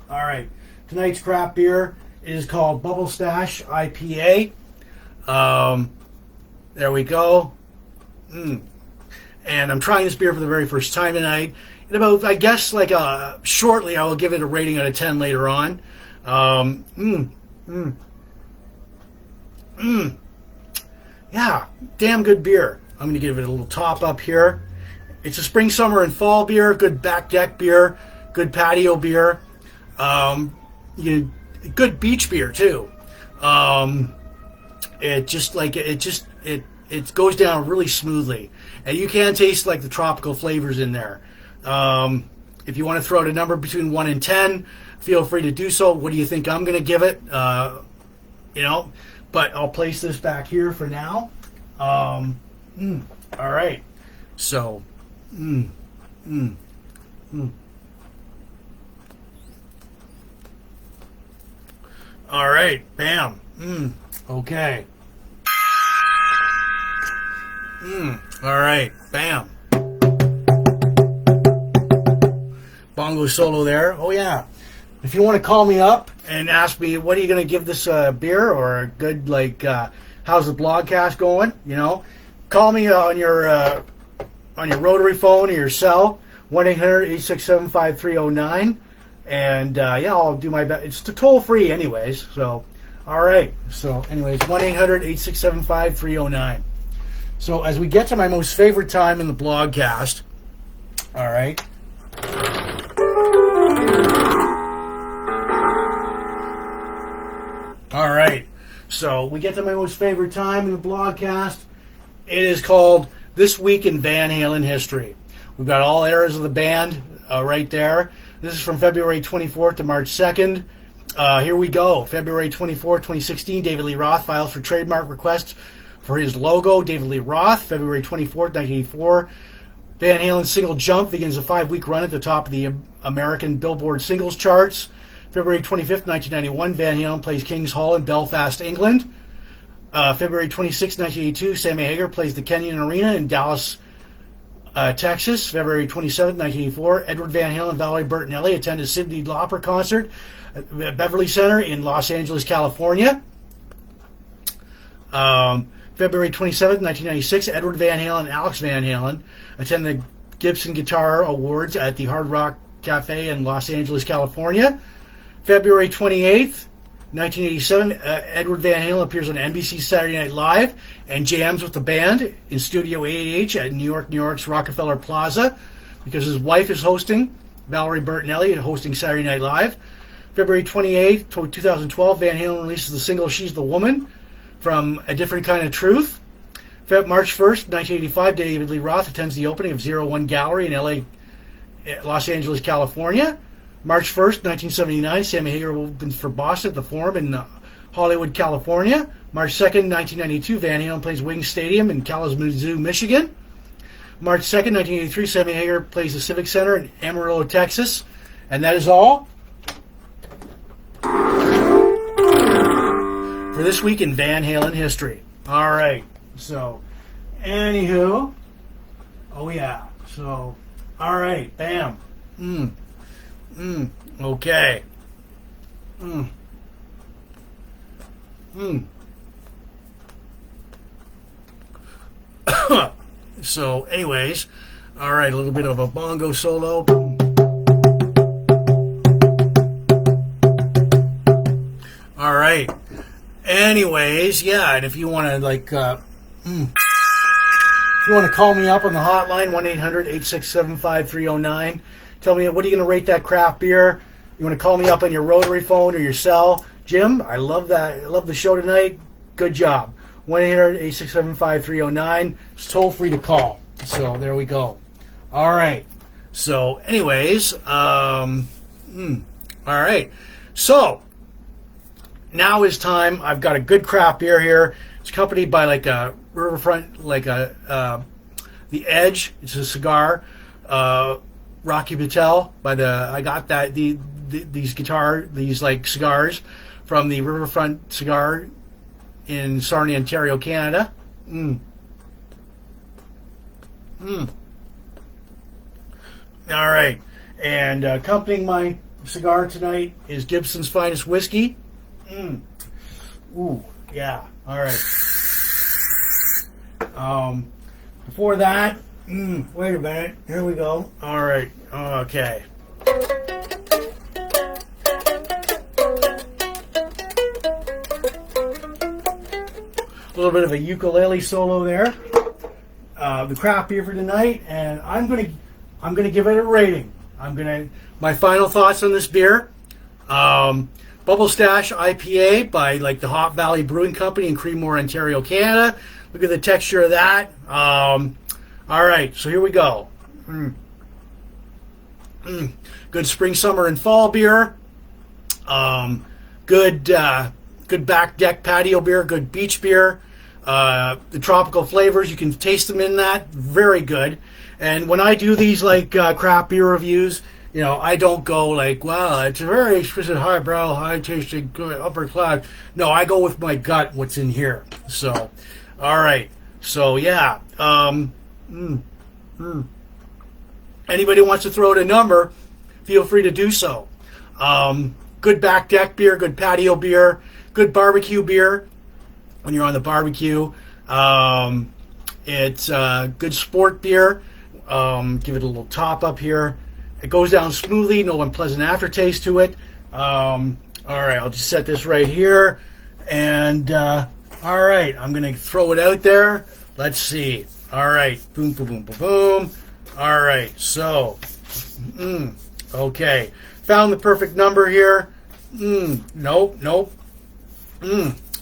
right. Tonight's craft beer is called Bubble Stash IPA. There we go. And I'm trying this beer for the very first time tonight. In about, I guess, like shortly, I will give it a rating out of 10 later on. Yeah, damn good beer. I'm going to give it a little top up here. It's a spring, summer, and fall beer. Good back deck beer. Good patio beer. Good beach beer too. It goes down really smoothly, and you can taste like the tropical flavors in there. If you want to throw out a number between 1 and 10, feel free to do so. What do you think I'm going to give it? But I'll place this back here for now. All right. So, all right. Bam. Okay. All right. Bam. Bongo solo there. Oh, yeah. If you want to call me up and ask me, what are you going to give this beer, or a good, how's the Blogcast going? Call me on your rotary phone or your cell, 1-800-867-5309. And yeah, I'll do my best. It's toll free, anyways. So, all right. So, anyways, 1-800-867-5309. So, as we get to my most favorite time in the blogcast, all right. All right. So, we get to my most favorite time in the blogcast. It is called This Week in Van Halen History. We've got all eras of the band right there. This is from February 24th to March 2nd. Here we go. February 24th, 2016, David Lee Roth files for trademark requests for his logo, David Lee Roth. February 24th, 1984, Van Halen's single Jump begins a 5-week run at the top of the American Billboard singles charts. February 25th, 1991, Van Halen plays King's Hall in Belfast, England. February 26th, 1982, Sammy Hagar plays the Kenyon Arena in Dallas, Texas. February 27th, 1984, Edward Van Halen and Valerie Bertinelli attend a Cyndi Lauper concert at Beverly Center in Los Angeles, California. February 27th, 1996, Edward Van Halen and Alex Van Halen attend the Gibson Guitar Awards at the Hard Rock Cafe in Los Angeles, California. February 28th, 1987, Edward Van Halen appears on NBC Saturday Night Live and jams with the band in Studio 8H at New York's Rockefeller Plaza because his wife is hosting, Valerie Bertinelli, and hosting Saturday Night Live. February 28th, 2012, Van Halen releases the single She's the Woman from A Different Kind of Truth. March 1st, 1985, David Lee Roth attends the opening of 01 Gallery in Los Angeles, California. March 1st, 1979, Sammy Hagar opens for Boston at the Forum in Hollywood, California. March 2nd, 1992, Van Halen plays Wings Stadium in Kalamazoo, Michigan. March 2nd, 1983, Sammy Hagar plays the Civic Center in Amarillo, Texas. And that is all for this week in Van Halen history. All right. So, anywho. Oh, yeah. So, all right. Bam. Okay. So, anyways, all right, a little bit of a bongo solo. All right. Anyways, yeah, and if you want to, like, if you want to call me up on the hotline, 1-800-867-5309. Tell me, what are you going to rate that craft beer? You want to call me up on your rotary phone or your cell? Jim, I love that. I love the show tonight. Good job. 1-800-867-5309. It's toll free to call. So there we go. All right. So anyways, all right. So now is time. I've got a good craft beer here. It's accompanied by like a Riverfront, like a the Edge. It's a cigar. Rocky Patel I got that these like cigars from the Riverfront Cigar in Sarnia, Ontario, Canada. All right, and accompanying my cigar tonight is Gibson's Finest Whiskey. Ooh, yeah. All right. Before that. Wait a minute. Here we go. All right. Okay. A little bit of a ukulele solo there. The craft beer for tonight, and I'm gonna give it a rating. My final thoughts on this beer. Bubble Stash IPA by like the Hop Valley Brewing Company in Creemore, Ontario, Canada. Look at the texture of that. All right, so here we go. Good spring, summer, and fall beer. Good back deck patio beer. Good beach beer. The tropical flavors, you can taste them in that. Very good. And when I do these like craft beer reviews, you know, I don't go like, wow, it's a very expensive, highbrow, high-tasting, good upper class. No, I go with my gut, what's in here. So, all right. So yeah. Anybody wants to throw out a number, feel free to do so. Good back deck beer, good patio beer, good barbecue beer when you're on the barbecue. It's good sport beer. Give it a little top up here. It goes down smoothly, no unpleasant aftertaste to it. All right, I'll just set this right here. And, all right, I'm going to throw it out there. Let's see. All right, boom, boom, boom, boom, boom. All right, so, okay. Found the perfect number here. Nope.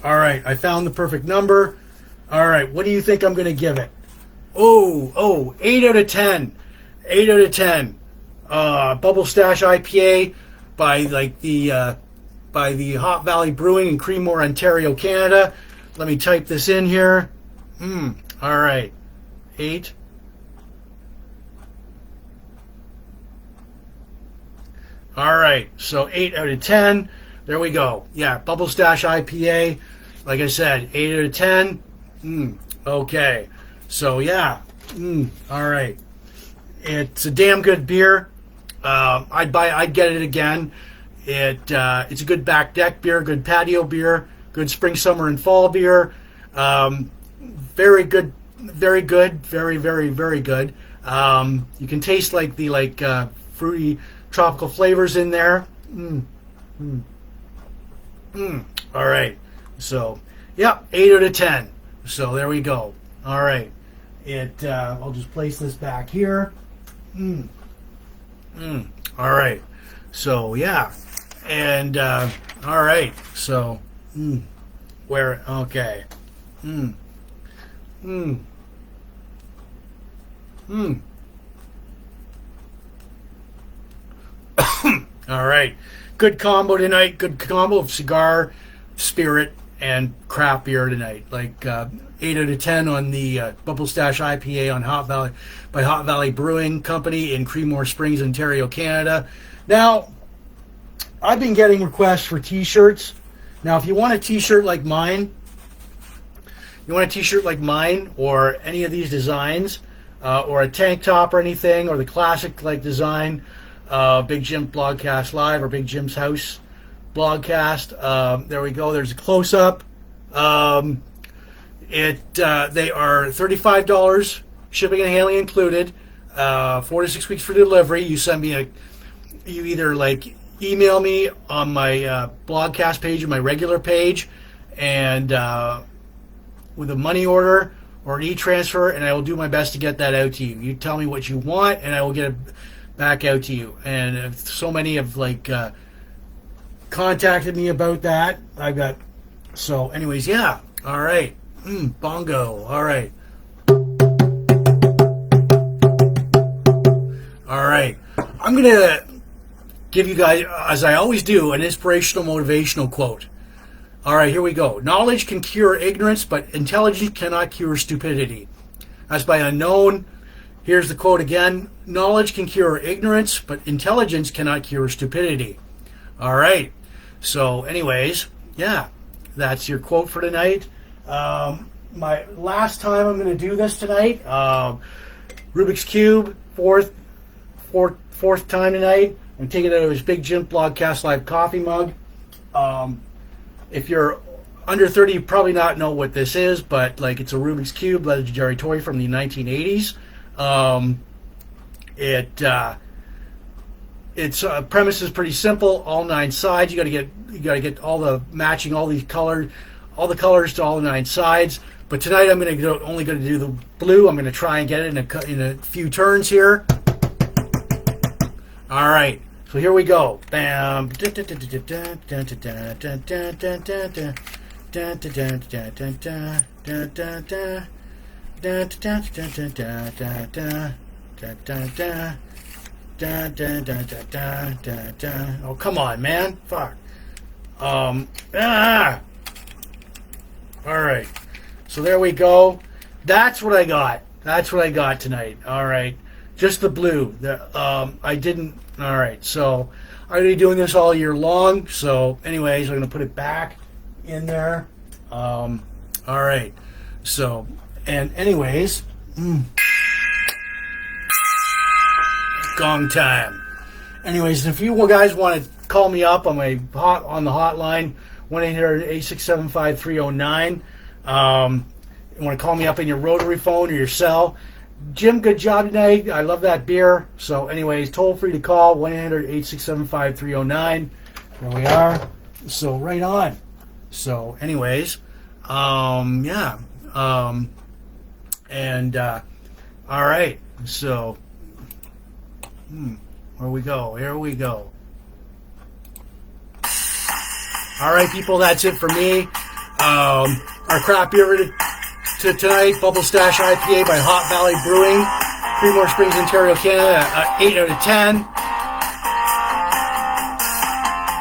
All right, I found the perfect number. All right, what do you think I'm going to give it? 8 out of 10. 8 out of 10. Bubble Stash IPA by the Hot Valley Brewing in Creemore, Ontario, Canada. Let me type this in here. All right, 8. All right, so 8 out of 10. There we go. Yeah, Bubble Stash IPA. Like I said, 8 out of 10. Okay. So yeah. All right. It's a damn good beer. I'd get it again. It's a good back deck beer, good patio beer, good spring, summer, and fall beer. Very good, very good, very, very, very good. You can taste the fruity tropical flavors in there. All right. So, yeah, 8 out of 10. So there we go. All right. I'll just place this back here. All right. So, yeah. And, all right. So, where, okay. All right. Good combo tonight. Good combo of cigar, spirit, and craft beer tonight. 8 out of 10 on the Bubble Stash IPA on Hot Valley Brewing Company in Creemore Springs, Ontario, Canada. Now, I've been getting requests for T-shirts. Now, if you want a T-shirt like mine, or any of these designs, or a tank top or anything, or the classic design, Big Jim Blogcast Live or Big Jim's House Blogcast. There we go. There's a close-up. They are $35, shipping and handling included. 4 to 6 weeks for delivery. You send me you either email me on my Blogcast page or my regular page, and with a money order or an e-transfer, and I will do my best to get that out to you. You tell me what you want, and I will get it back out to you. And so many have contacted me about that. So anyways, yeah. All right. Bongo. All right. All right. I'm going to give you guys, as I always do, an inspirational, motivational quote. All right, here we go. Knowledge can cure ignorance, but intelligence cannot cure stupidity. That's by Unknown. Here's the quote again. Knowledge can cure ignorance, but intelligence cannot cure stupidity. All right. So anyways, yeah, that's your quote for tonight. My last time I'm going to do this tonight. Rubik's Cube, fourth time tonight. I'm taking it out of his Big Jim Blogcast Live coffee mug. If you're under 30, you probably not know what this is, but it's a Rubik's Cube, legendary toy from the 1980s. Its premise is pretty simple. All 9 sides. You gotta get all the matching, all the colors to all the 9 sides. But tonight I'm only going to do the blue. I'm going to try and get it in a few turns here. All right. So here we go. Bam. Oh, come on, man. Fuck. All right. So there we go. That's what I got. That's what I got tonight. All right. Just the blue. I didn't. All right. So I'm going to be doing this all year long. So anyways, I'm going to put it back in there. All right. So, and anyways, gong time. Anyways, if you guys want to call me up on the hotline, 1-800-867-5309. You want to call me up on your rotary phone or your cell, Jim, good job tonight. I love that beer. So, anyways, toll free to call 1-800-867-5309. There we are. So, right on. So, anyways, yeah. All right. So, where we go? Here we go. All right, people, that's it for me. Our craft beer to tonight, Bubble Stash IPA by Hot Valley Brewing, Creemore Springs, Ontario, Canada, 8 out of 10.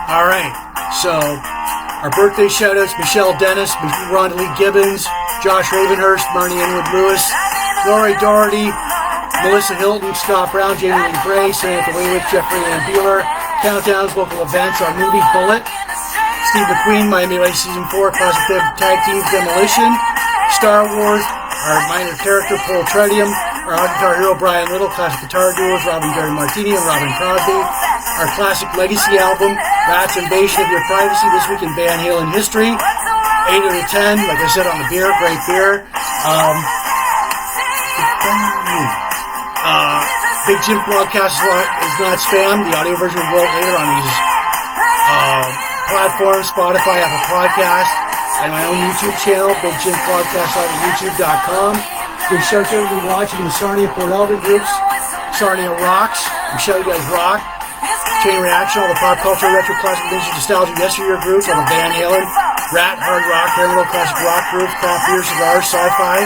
All right, so our birthday shout-outs, Michelle Dennis, Rhonda Lee Gibbons, Josh Ravenhurst, Marnie Inwood Lewis, Lori Doherty, Melissa Hilton, Scott Brown, Jamie Lee Bray, Samantha Waywick, Jeffrey Ann Beeler, countdowns, local events, our Movie-Bullitt, Steve McQueen, Miami Vice Season 4, Classic Tag Team-Demolition, Star Wars, our minor character, Paul Treidum, our hot guitar hero, Brian Little, classic guitar duos, DiMartini and Robin Crosby, our classic legacy album, WWF-Classic of Your Privacy, this week in Van Halen history, 8 out of 10, like I said on the beer, great beer. Big Jim Blogcast is not spam. The audio version will roll later on these platforms, Spotify, Apple Podcast, and my own YouTube channel, Big Jim Blogcast at YouTube.com. Big shout out to everybody watching the Sarnia Port Elder groups. Sarnia rocks. Michelle, you guys rock. Chain Reaction, all the pop culture, retro, classic, vintage, nostalgia, yesteryear groups, all the Van Halen, Rat, hard rock, Halo, classic rock groups, craft beer, cigars, sci-fi,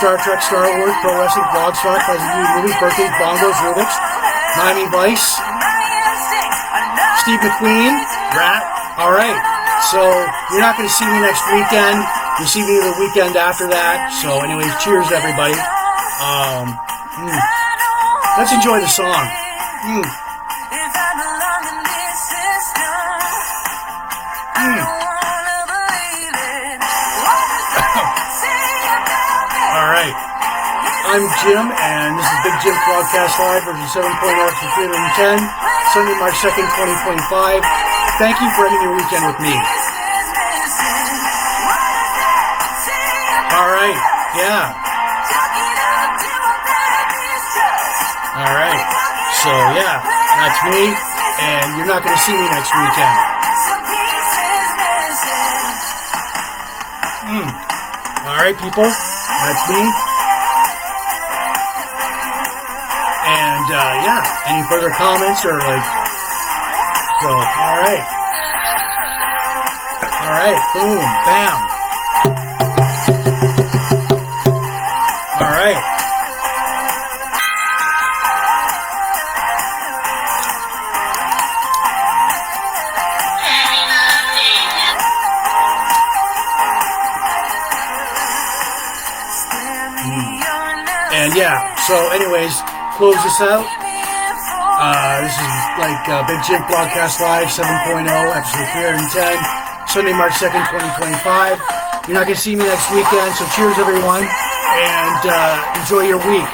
Star Trek, Star Wars, pro wrestling, blog stock, classic movies, birthdays, bongos, Rubik's, Miami Vice, Steve McQueen, Rat. All right, so you're not going to see me next weekend. You'll see me the weekend after that. So, anyways, cheers, everybody. Let's enjoy the song. All right. I'm Jim, and this is Big Jim Podcast Live, version 7.0 for 310, Sunday, March 2nd, 2025. Thank you for ending your weekend with me. All right. Yeah. All right. So, yeah, that's me, and you're not going to see me next weekend. All right, people, that's me. And, yeah, any further comments or, like, so, all right. All right, boom, bam. All right. And yeah, so anyways, close this out. This is like Big Jim Blogcast Live 7.0, episode 310, Sunday, March 2nd, 2025. You're not going to see me next weekend, so cheers everyone, and enjoy your week.